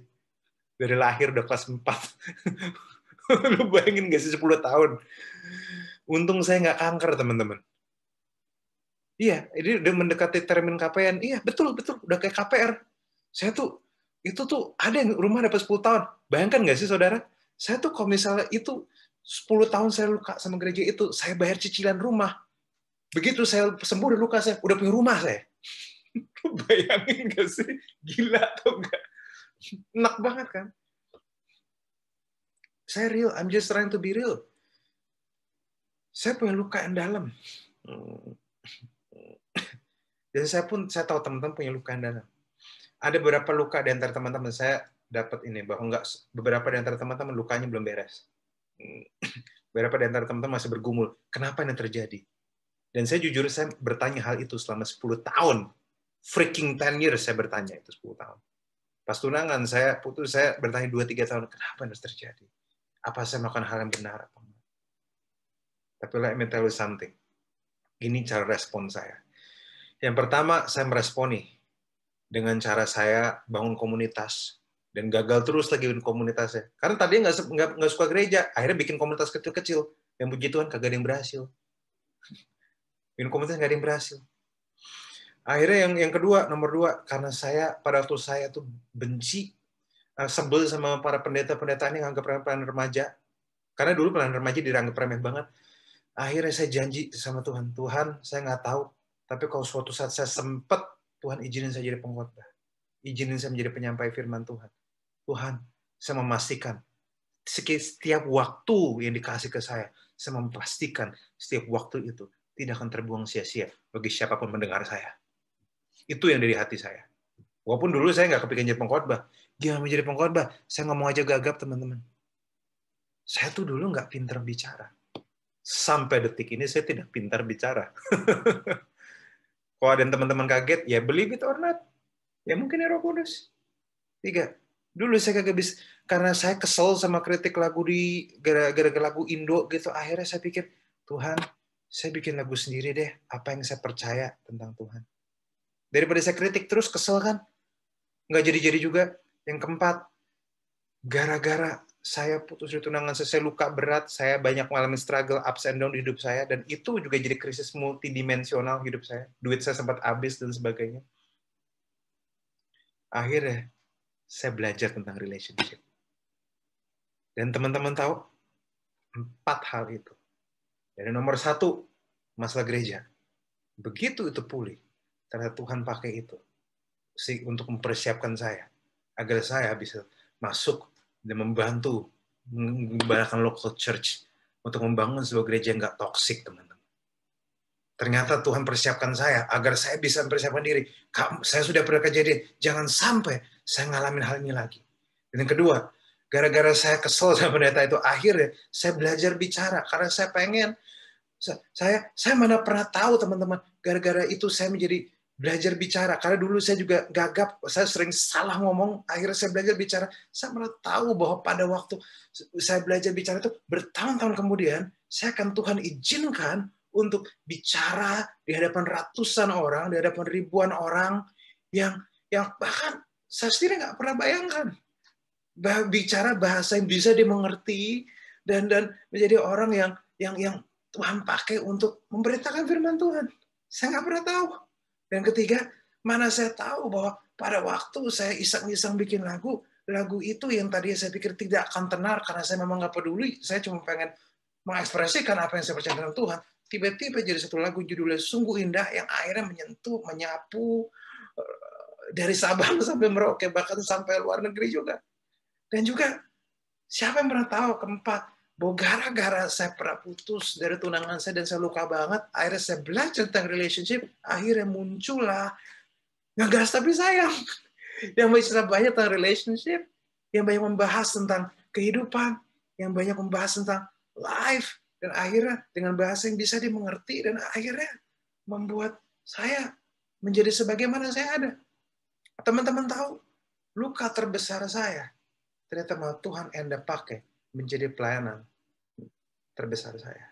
Dari lahir udah kelas 4. Lu bayangin nggak sih 10 tahun? Untung saya nggak kanker, teman-teman. Iya, ini udah mendekati termin KPN. Iya, betul, udah kayak KPR. Saya tuh, itu tuh ada yang rumah dapat 10 tahun. Bayangkan nggak sih, saudara? Saya tuh kalau misalnya itu 10 tahun saya luka sama gereja itu, saya bayar cicilan rumah. Begitu saya sembuh dari luka saya, udah punya rumah saya. Bayangin nggak sih? Gila atau nggak? Enak banget kan? Saya real, I'm just trying to be real. Saya punya luka yang dalam. Dan saya tahu teman-teman punya luka yang dalam. Ada beberapa luka di antara teman-teman saya dapat ini, bahwa beberapa di antara teman-teman lukanya belum beres. Beberapa di antara teman-teman masih bergumul. Kenapa ini terjadi? Dan saya jujur, saya bertanya hal itu selama 10 tahun. Freaking 10 years saya bertanya itu 10 tahun. Pas tunangan, saya putus, saya bertanya 2-3 tahun, kenapa ini terjadi? Apa saya melakukan hal yang benar? Apa enggak? Tapi let me tell you something. Ini cara respon saya. Yang pertama, saya meresponi dengan cara saya bangun komunitas Dan gagal terus lagi komunitasnya. Karena tadinya nggak suka gereja, akhirnya bikin komunitas kecil-kecil. Yang puji Tuhan kagak ada yang berhasil. Bikin komunitas nggak ada yang berhasil. Akhirnya yang kedua, nomor 2, karena saya pada waktu saya tuh benci, sebel sama para pendeta-pendeta ini yang anggap pelayanan remaja. Karena dulu pelayanan remaja dianggap remeh banget. Akhirnya saya janji sama Tuhan, Tuhan saya nggak tahu, tapi kalau suatu saat saya sempat, Tuhan izinin saya jadi pengkhotbah. Izinin saya menjadi penyampai firman Tuhan. Tuhan, saya memastikan setiap waktu yang dikasih ke saya memastikan setiap waktu itu tidak akan terbuang sia-sia bagi siapapun mendengar saya. Itu yang dari hati saya. Walaupun dulu saya nggak kepikiran jadi pengkhotbah. Gimana menjadi pengkhotbah? Saya ngomong aja gagap, teman-teman. Saya tuh dulu nggak pintar bicara. Sampai detik ini saya tidak pintar bicara. Kalau ada teman-teman kaget, ya believe it or not. Ya mungkin ya Roh Kudus. 3. Dulu saya kagak bisa, karena saya kesel sama kritik lagu di gara-gara lagu Indo gitu. Akhirnya saya pikir, Tuhan, saya bikin lagu sendiri deh. Apa yang saya percaya tentang Tuhan. Daripada saya kritik terus kesel kan. Nggak jadi-jadi juga. Yang keempat, gara-gara saya putus dari tunangan, saya luka berat, saya banyak mengalami struggle, ups and down di hidup saya, dan itu juga jadi krisis multidimensional hidup saya. Duit saya sempat habis dan sebagainya. Akhirnya, saya belajar tentang relationship. Dan teman-teman tahu, 4 hal itu. Dari nomor 1, masalah gereja. Begitu itu pulih, ternyata Tuhan pakai itu untuk mempersiapkan saya, agar saya bisa masuk dan membantu membangun local church untuk membangun sebuah gereja yang nggak toksik, teman-teman. Ternyata Tuhan persiapkan saya agar saya bisa mempersiapkan diri. Saya sudah pernah kejadian, jangan sampai saya ngalamin hal ini lagi. Dan yang kedua, gara-gara saya kesel sama pendeta itu, akhirnya saya belajar bicara karena saya pengen. Saya mana pernah tahu, teman-teman, gara-gara itu saya menjadi belajar bicara. Karena dulu saya juga gagap, saya sering salah ngomong, akhirnya saya belajar bicara. Saya pernah tahu bahwa pada waktu saya belajar bicara itu, bertahun-tahun kemudian, saya akan Tuhan izinkan untuk bicara di hadapan ratusan orang, di hadapan ribuan orang, yang bahkan saya sendiri nggak pernah bayangkan. Bicara bahasa yang bisa dimengerti, dan menjadi orang yang Tuhan pakai untuk memberitakan firman Tuhan. Saya nggak pernah tahu. Dan ketiga, mana saya tahu bahwa pada waktu saya iseng-iseng bikin lagu itu yang tadinya saya pikir tidak akan tenar karena saya memang nggak peduli, saya cuma pengen mengekspresikan apa yang saya percaya tentang Tuhan. Tiba-tiba jadi satu lagu judulnya Sungguh Indah yang akhirnya menyentuh, menyapu dari Sabang sampai Merauke, bahkan sampai luar negeri juga. Dan juga siapa yang pernah tahu, keempat, bahwa gara-gara saya pernah putus dari tunangan saya dan saya luka banget, akhirnya saya belajar tentang relationship, akhirnya muncullah ngegas tapi sayang. Yang bisa banyak tentang relationship, yang banyak membahas tentang kehidupan, yang banyak membahas tentang life, dan akhirnya dengan bahasa yang bisa dimengerti, dan akhirnya membuat saya menjadi sebagaimana saya ada. Teman-teman tahu, luka terbesar saya ternyata malah Tuhan Anda pakai menjadi pelayanan terbesar saya.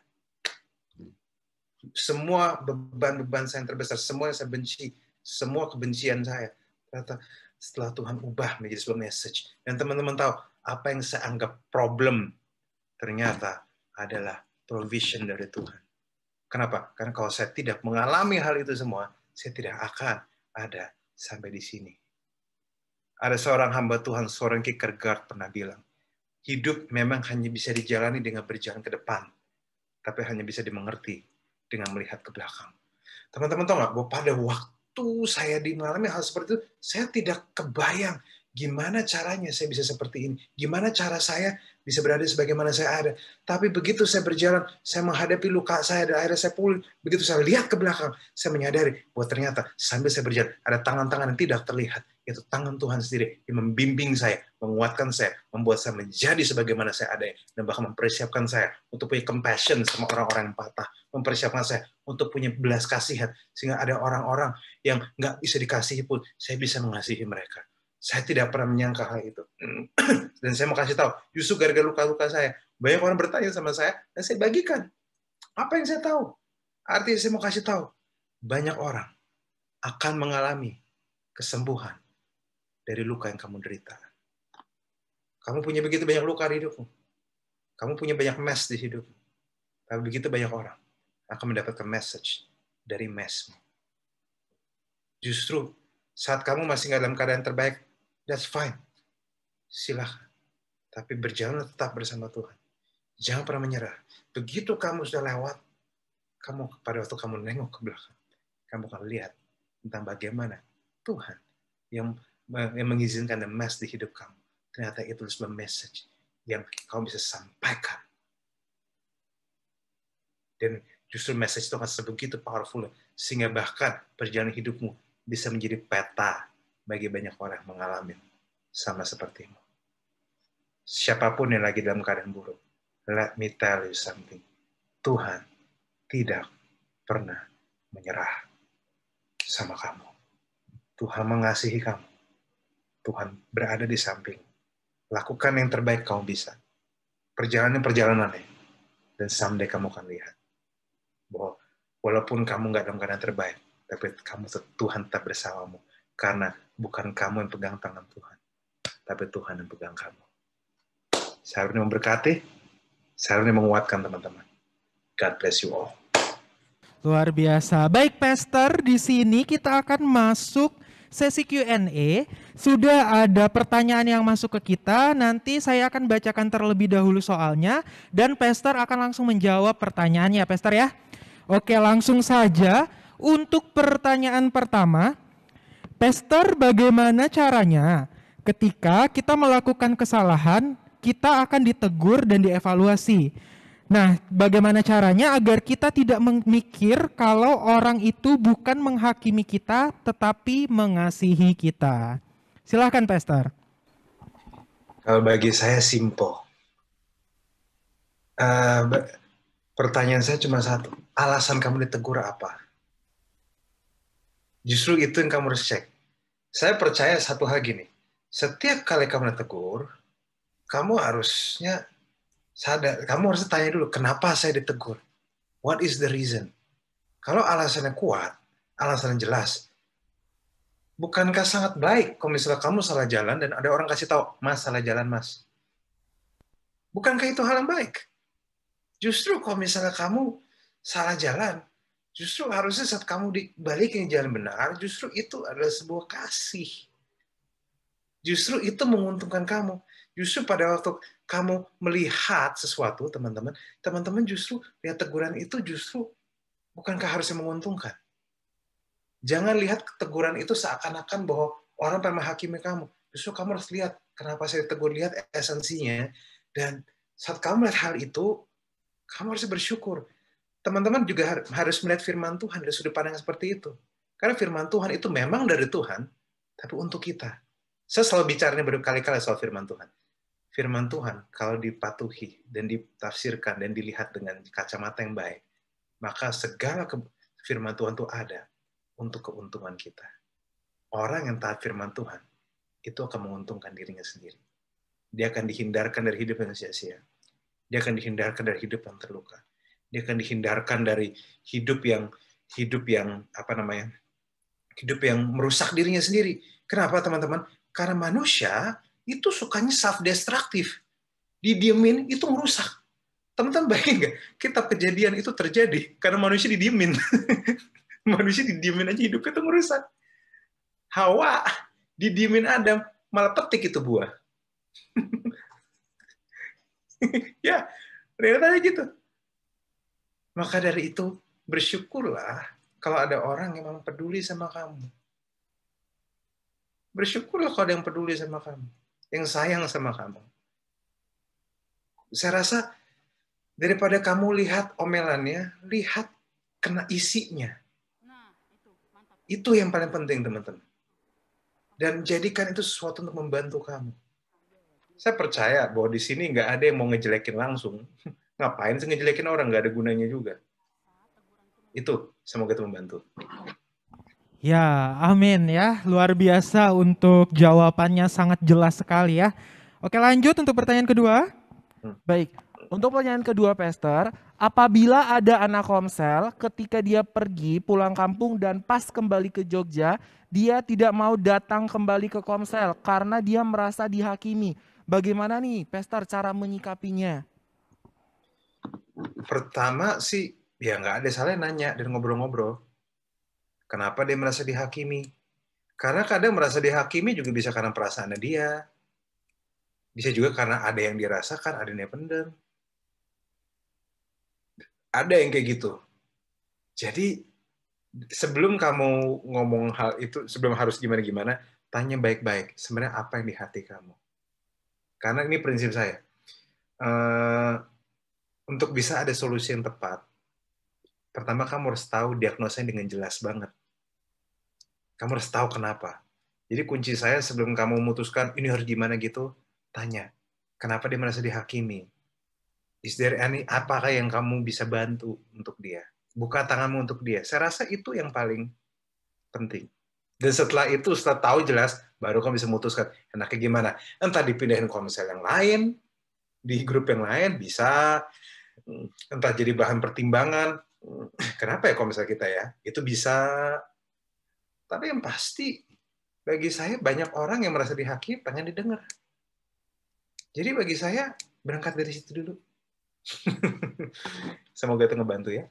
Semua beban-beban saya yang terbesar, semua yang saya benci, semua kebencian saya, ternyata setelah Tuhan ubah menjadi sebuah message. Dan teman-teman tahu, apa yang saya anggap problem, ternyata adalah provision dari Tuhan. Kenapa? Karena kalau saya tidak mengalami hal itu semua, saya tidak akan ada sampai di sini. Ada seorang hamba Tuhan, seorang Kierkegaard pernah bilang, hidup memang hanya bisa dijalani dengan berjalan ke depan, tapi hanya bisa dimengerti dengan melihat ke belakang. Teman-teman tahu nggak, bahwa pada waktu saya mengalami hal seperti itu, saya tidak kebayang gimana caranya saya bisa seperti ini, gimana cara saya bisa berada sebagaimana saya ada. Tapi begitu saya berjalan, saya menghadapi luka saya, dan akhirnya saya pulih. Begitu saya lihat ke belakang, saya menyadari bahwa ternyata sambil saya berjalan, ada tangan-tangan yang tidak terlihat, yaitu tangan Tuhan sendiri yang membimbing saya, menguatkan saya, membuat saya menjadi sebagaimana saya ada, dan bahkan mempersiapkan saya untuk punya compassion sama orang-orang yang patah, mempersiapkan saya untuk punya belas kasihan, sehingga ada orang-orang yang nggak bisa dikasihi pun, saya bisa mengasihi mereka. Saya tidak pernah menyangka hal itu. Dan saya mau kasih tahu, justru gara-gara luka-luka saya, banyak orang bertanya sama saya, dan saya bagikan. Apa yang saya tahu? Artinya saya mau kasih tahu, banyak orang akan mengalami kesembuhan dari luka yang kamu derita. Kamu punya begitu banyak luka di hidupmu. Kamu punya banyak mess di hidupmu. Tapi begitu banyak orang akan mendapatkan message dari messmu. Justru saat kamu masih nggak dalam keadaan terbaik, that's fine. Silahkan. Tapi berjalan tetap bersama Tuhan. Jangan pernah menyerah. Begitu kamu sudah lewat, pada waktu kamu nengok ke belakang, kamu akan lihat tentang bagaimana Tuhan yang mengizinkan the mess di hidup kamu. Ternyata itu sebuah message yang kamu bisa sampaikan. Dan justru message itu akan sebegitu powerful, sehingga bahkan perjalanan hidupmu bisa menjadi peta bagi banyak orang mengalami sama sepertimu. Siapapun yang lagi dalam keadaan buruk, let me tell you something. Tuhan tidak pernah menyerah sama kamu. Tuhan mengasihi kamu. Tuhan berada di samping. Lakukan yang terbaik kamu bisa. Perjalanannya. Dan someday kamu akan lihat bahwa walaupun kamu nggak dalam keadaan terbaik, tapi Tuhan tetap bersamamu. Karena bukan kamu yang pegang tangan Tuhan, tapi Tuhan yang pegang kamu. Saya harus memberkati, saya harus menguatkan teman-teman. God bless you all. Luar biasa. Baik, Pastor, di sini kita akan masuk sesi Q&A. Sudah ada pertanyaan yang masuk ke kita. Nanti saya akan bacakan terlebih dahulu soalnya dan Pastor akan langsung menjawab pertanyaannya, Pastor ya. Oke, langsung saja untuk pertanyaan pertama. Pastor, bagaimana caranya ketika kita melakukan kesalahan, kita akan ditegur dan dievaluasi? Nah, bagaimana caranya agar kita tidak memikir kalau orang itu bukan menghakimi kita, tetapi mengasihi kita? Silahkan, Pastor. Kalau bagi saya simple. Pertanyaan saya cuma satu. Alasan kamu ditegur apa? Justru itu yang kamu harus cek. Saya percaya satu hal gini. Setiap kali kamu ditegur, kamu harusnya sadar, kamu harus tanya dulu, kenapa saya ditegur? What is the reason? Kalau alasannya kuat, alasannya jelas, bukankah sangat baik kalau misalnya kamu salah jalan dan ada orang kasih tahu, Mas, salah jalan, Mas. Bukankah itu hal yang baik? Justru kalau misalnya kamu salah jalan, justru harusnya saat kamu dibalikin jalan benar, justru itu adalah sebuah kasih. Justru itu menguntungkan kamu. Justru pada waktu kamu melihat sesuatu, teman-teman justru lihat teguran itu justru bukankah harusnya menguntungkan? Jangan lihat teguran itu seakan-akan bahwa orang pengen menghakimi kamu. Justru kamu harus lihat kenapa saya tegur, lihat esensinya. Dan saat kamu melihat hal itu, kamu harus bersyukur. Teman-teman juga harus melihat firman Tuhan dari sudut pandang seperti itu. Karena firman Tuhan itu memang dari Tuhan, tapi untuk kita. Saya selalu bicaranya berkali-kali soal firman Tuhan. Firman Tuhan kalau dipatuhi dan ditafsirkan dan dilihat dengan kacamata yang baik, maka segala firman Tuhan itu ada untuk keuntungan kita. Orang yang taat firman Tuhan itu akan menguntungkan dirinya sendiri. Dia akan dihindarkan dari hidup yang sia-sia. Dia akan dihindarkan dari hidup yang terluka. Dia akan dihindarkan dari hidup yang merusak dirinya sendiri. Kenapa, teman-teman? Karena manusia itu sukanya self-destructive. Didiemin itu merusak. Teman-teman bayangin nggak? Kitab Kejadian itu terjadi karena manusia didiemin. Manusia didiemin aja hidupnya itu merusak. Hawa didiemin Adam, malah petik itu buah. Ya, realitanya gitu. Maka dari itu, bersyukurlah kalau ada orang yang memang peduli sama kamu. Bersyukurlah kalau ada yang peduli sama kamu, yang sayang sama kamu. Saya rasa daripada kamu lihat omelannya, lihat kena isinya. Itu yang paling penting, teman-teman. Dan jadikan itu sesuatu untuk membantu kamu. Saya percaya bahwa di sini nggak ada yang mau ngejelekin langsung. Ngapain sih ngejelekin orang? Nggak ada gunanya juga. Itu, semoga itu membantu. Ya, amin ya. Luar biasa untuk jawabannya, sangat jelas sekali ya. Oke, lanjut untuk pertanyaan kedua. Baik, untuk pertanyaan kedua, Pastor, apabila ada anak Komsel ketika dia pergi pulang kampung dan pas kembali ke Jogja, dia tidak mau datang kembali ke Komsel karena dia merasa dihakimi. Bagaimana nih, Pastor, cara menyikapinya? Pertama sih, ya nggak ada salahnya nanya dan ngobrol-ngobrol. Kenapa dia merasa dihakimi? Karena kadang merasa dihakimi juga bisa karena perasaannya dia. Bisa juga karena ada yang dirasakan, ada yang pendem. Ada yang kayak gitu. Jadi, sebelum kamu ngomong hal itu, sebelum harus gimana-gimana, tanya baik-baik, sebenarnya apa yang di hati kamu. Karena ini prinsip saya. Untuk bisa ada solusi yang tepat, pertama kamu harus tahu diagnosanya dengan jelas banget. Kamu harus tahu kenapa. Jadi kunci saya sebelum kamu memutuskan ini harus gimana gitu, tanya, kenapa dia merasa dihakimi? Is there any, apakah yang kamu bisa bantu untuk dia? Buka tanganmu untuk dia. Saya rasa itu yang paling penting. Dan setelah itu, setelah tahu jelas, baru kamu bisa memutuskan enaknya gimana. Entah dipindahin konsel yang lain, di grup yang lain, bisa. Entah jadi bahan pertimbangan. Kenapa ya kalau misalnya kita ya? Itu bisa. Tapi yang pasti, bagi saya banyak orang yang merasa dihakimi pengen didengar. Jadi bagi saya, berangkat dari situ dulu. Semoga itu ngebantu ya.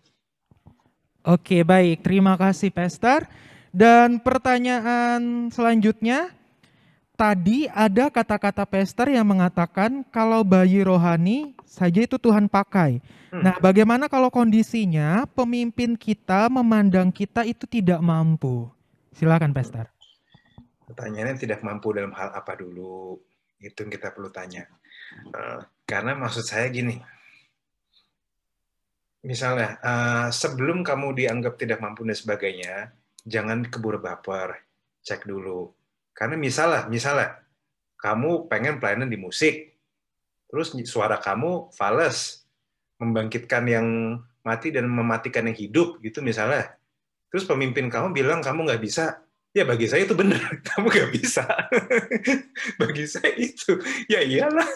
Oke, baik. Terima kasih, Pastor. Dan pertanyaan selanjutnya, tadi ada kata-kata Pastor yang mengatakan kalau bayi rohani saja itu Tuhan pakai. Nah, bagaimana kalau kondisinya pemimpin kita memandang kita itu tidak mampu? Silakan, Pastor. Pertanyaannya tidak mampu dalam hal apa dulu? Itu yang kita perlu tanya. Karena maksud saya gini, misalnya sebelum kamu dianggap tidak mampu dan sebagainya, jangan keburu baper, cek dulu. Karena misalnya kamu pengen pelayanan di musik, terus suara kamu fales, membangkitkan yang mati dan mematikan yang hidup, gitu misalnya. Terus pemimpin kamu bilang kamu nggak bisa, ya bagi saya itu benar, kamu nggak bisa. Bagi saya itu, ya iyalah.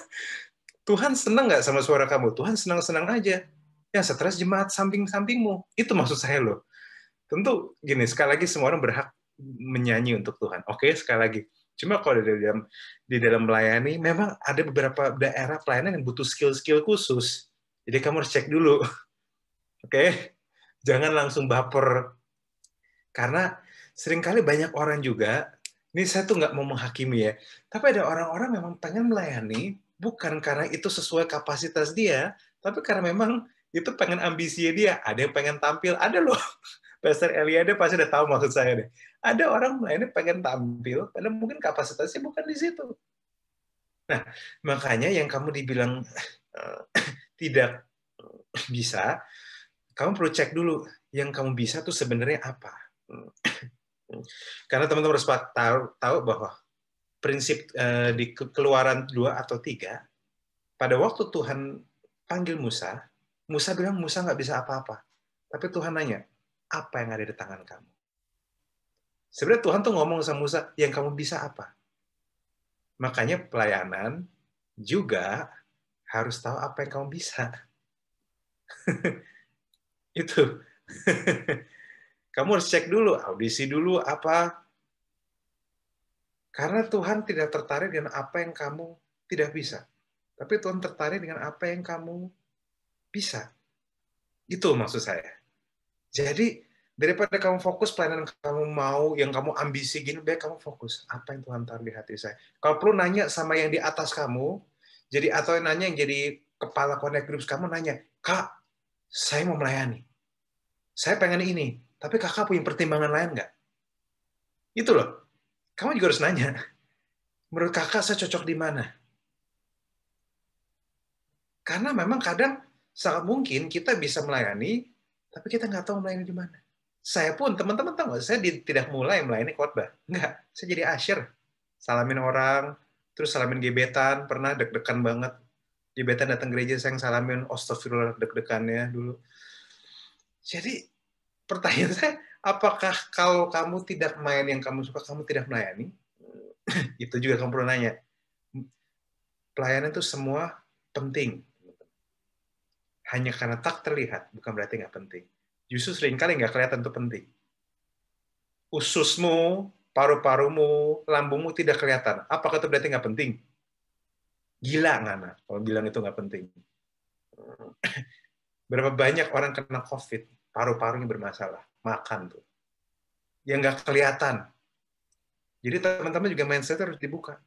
Tuhan senang nggak sama suara kamu? Tuhan senang-senang aja. Ya stres jemaat samping-sampingmu. Itu maksud saya loh. Tentu gini, sekali lagi semua orang berhak menyanyi untuk Tuhan. Oke, sekali lagi. Cuma kalau di dalam melayani, memang ada beberapa daerah pelayanan yang butuh skill-skill khusus. Jadi kamu harus cek dulu. Oke? Jangan langsung baper. Karena seringkali banyak orang juga, ini saya tuh nggak mau menghakimi ya, tapi ada orang-orang memang pengen melayani, bukan karena itu sesuai kapasitas dia, tapi karena memang itu pengen ambisi dia. Ada yang pengen tampil, ada loh. Pastor Eliade pasti udah tahu maksud saya deh. Ada orang melayani pengen tampil, padahal mungkin kapasitasnya bukan di situ. Nah, makanya yang kamu dibilang tidak bisa, kamu perlu cek dulu yang kamu bisa tuh sebenarnya apa. Karena teman-teman harus tahu bahwa prinsip di Keluaran 2 atau 3, pada waktu Tuhan panggil Musa, Musa bilang Musa nggak bisa apa-apa. Tapi Tuhan nanya, apa yang ada di tangan kamu? Sebenarnya Tuhan tuh ngomong sama Musa, yang kamu bisa apa? Makanya pelayanan juga harus tahu apa yang kamu bisa. Itu. Kamu harus cek dulu, audisi dulu apa. Karena Tuhan tidak tertarik dengan apa yang kamu tidak bisa. Tapi Tuhan tertarik dengan apa yang kamu bisa. Itu maksud saya. Jadi, daripada kamu fokus pelayanan kamu mau, yang kamu ambisi gini, baik kamu fokus. Apa yang Tuhan taruh di hati saya. Kalau perlu nanya sama yang di atas kamu, jadi atau nanya yang jadi kepala connect groups kamu, nanya, Kak, saya mau melayani. Saya pengen ini. Tapi kakak punya pertimbangan lain nggak? Itu loh. Kamu juga harus nanya. Menurut kakak saya cocok di mana? Karena memang kadang sangat mungkin kita bisa melayani, tapi kita nggak tahu melayani di mana. Saya pun, teman-teman tahu nggak, saya tidak mulai melayani khotbah. Nggak, saya jadi asyir. Salamin orang, terus salamin gebetan, pernah deg-degan banget. Gebetan datang gereja, saya yang salamin, astagfirullah deg-degannya dulu. Jadi, pertanyaan saya, apakah kalau kamu tidak main yang kamu suka, kamu tidak melayani? Itu juga kamu perlu nanya. Pelayanan itu semua penting. Hanya karena tak terlihat, bukan berarti nggak penting. Justru seringkali nggak kelihatan itu penting. Ususmu, paru-parumu, lambungmu tidak kelihatan. Apakah itu berarti nggak penting? Gila nggak, Nak, kalau bilang itu nggak penting. Berapa banyak orang kena COVID, paru-parunya bermasalah, makan tuh. Yang nggak kelihatan. Jadi teman-teman juga mindset harus dibuka.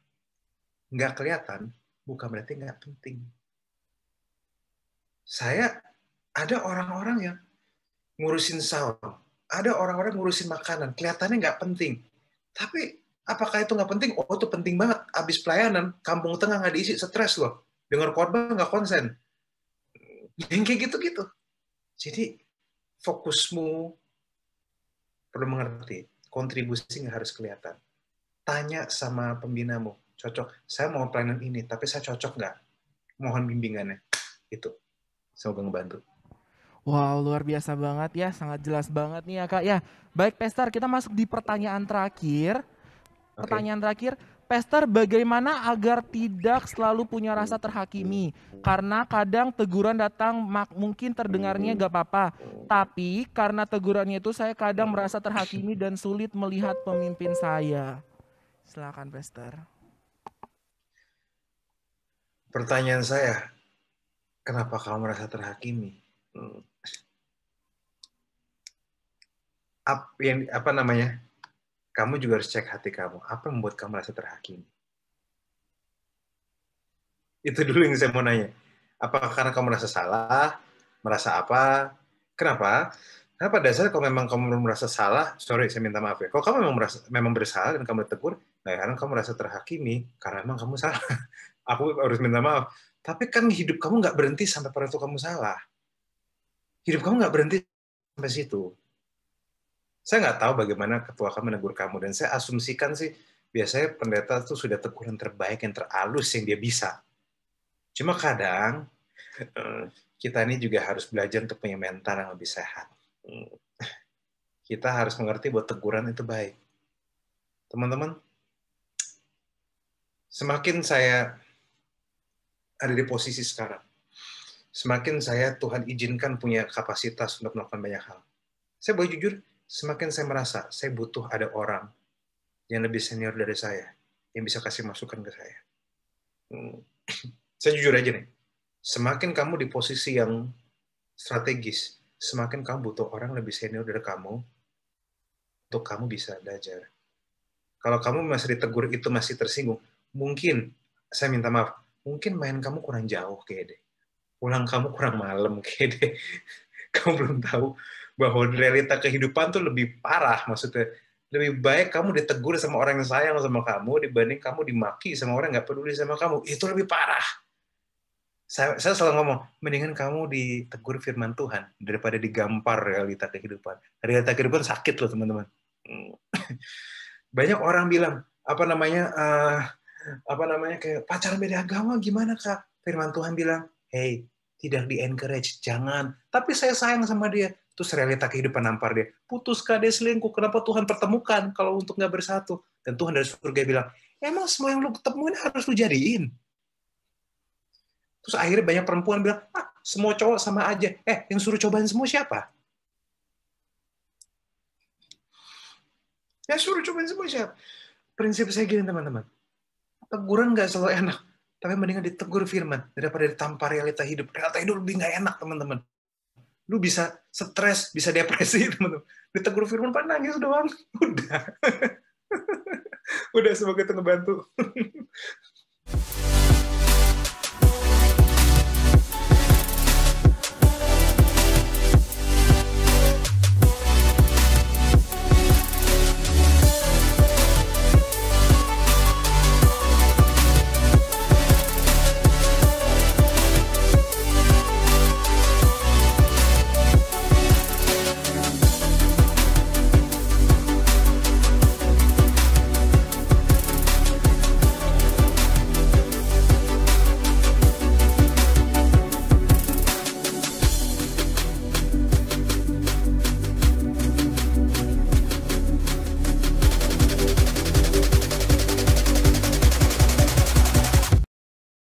Nggak kelihatan, bukan berarti nggak penting. Saya, ada orang-orang yang ngurusin sound, ada orang-orang ngurusin makanan, kelihatannya nggak penting. Tapi, apakah itu nggak penting? Oh, itu penting banget. Abis pelayanan, kampung tengah nggak diisi, stres loh. Dengar khotbah nggak konsen. Yang kayak gitu-gitu. Jadi, fokusmu perlu mengerti, kontribusi nggak harus kelihatan. Tanya sama pembinamu, cocok, saya mau pelayanan ini, tapi saya cocok nggak? Mohon bimbingannya. Itu. Semoga ngebantu. Wow, luar biasa banget ya, sangat jelas banget nih ya Kak. Ya, baik Pastor, kita masuk di pertanyaan terakhir. Pertanyaan terakhir, Pastor, bagaimana agar tidak selalu punya rasa terhakimi? Karena kadang teguran datang mungkin terdengarnya gak apa-apa, tapi karena tegurannya itu saya kadang merasa terhakimi dan sulit melihat pemimpin saya. Silakan Pastor. Pertanyaan saya, kenapa kamu merasa terhakimi? Apa namanya? Kamu juga harus cek hati kamu. Apa yang membuat kamu merasa terhakimi? Itu dulu yang saya mau nanya. Apakah karena kamu merasa salah? Merasa apa? Kenapa? Karena pada dasarnya kalau memang kamu merasa salah, sorry saya minta maaf ya. Kalau kamu memang bersalah dan kamu ditegur, nah karena kamu merasa terhakimi karena memang kamu salah. Aku harus minta maaf. Tapi kan hidup kamu nggak berhenti sampai pada waktu kamu salah. Hidup kamu nggak berhenti sampai situ. Saya nggak tahu bagaimana ketua kamu menegur kamu, dan saya asumsikan sih biasanya pendeta itu sudah teguran terbaik yang terhalus yang dia bisa. Cuma kadang kita ini juga harus belajar untuk punya mental yang lebih sehat. Kita harus mengerti bahwa teguran itu baik. Teman-teman, semakin saya ada di posisi sekarang, semakin saya Tuhan izinkan punya kapasitas untuk melakukan banyak hal. Saya boleh jujur, semakin saya merasa saya butuh ada orang yang lebih senior dari saya, yang bisa kasih masukan ke saya. Saya jujur aja nih, semakin kamu di posisi yang strategis, semakin kamu butuh orang lebih senior dari kamu untuk kamu bisa belajar. Kalau kamu masih ditegur itu masih tersinggung, mungkin, saya minta maaf, mungkin main kamu kurang jauh kayak deh. Pulang kamu kurang malam kayak deh. Kamu belum tahu bahwa realita kehidupan tuh lebih parah, maksudnya. Lebih baik kamu ditegur sama orang yang sayang sama kamu dibanding kamu dimaki sama orang yang nggak peduli sama kamu. Itu lebih parah. Saya selalu ngomong, mendingan kamu ditegur firman Tuhan daripada digampar realita kehidupan. Realita kehidupan sakit loh, teman-teman. Banyak orang bilang, apa namanya kayak pacaran beda agama gimana Kak? Firman Tuhan bilang, hey, tidak di-encourage, jangan. Tapi saya sayang sama dia. Terus realita kehidupan nampar dia. Putuskah dia selingkuh? Kenapa Tuhan pertemukan kalau untuk nggak bersatu? Dan Tuhan dari surga bilang, emang semua yang lu ketemuin harus lu jadiin? Terus akhirnya banyak perempuan bilang, semua cowok sama aja. Yang suruh cobain semua siapa? Yang suruh cobain semua siapa? Prinsip saya gini, teman-teman. Teguran nggak selalu enak. Tapi mendingan ditegur firman daripada ditampar realita hidup. Realita hidup lebih nggak enak, teman-teman. Lu bisa stres, bisa depresi, teman-teman. Ditegur firman, Pak, nangis doang. Udah. Udah, semoga itu ngebantu.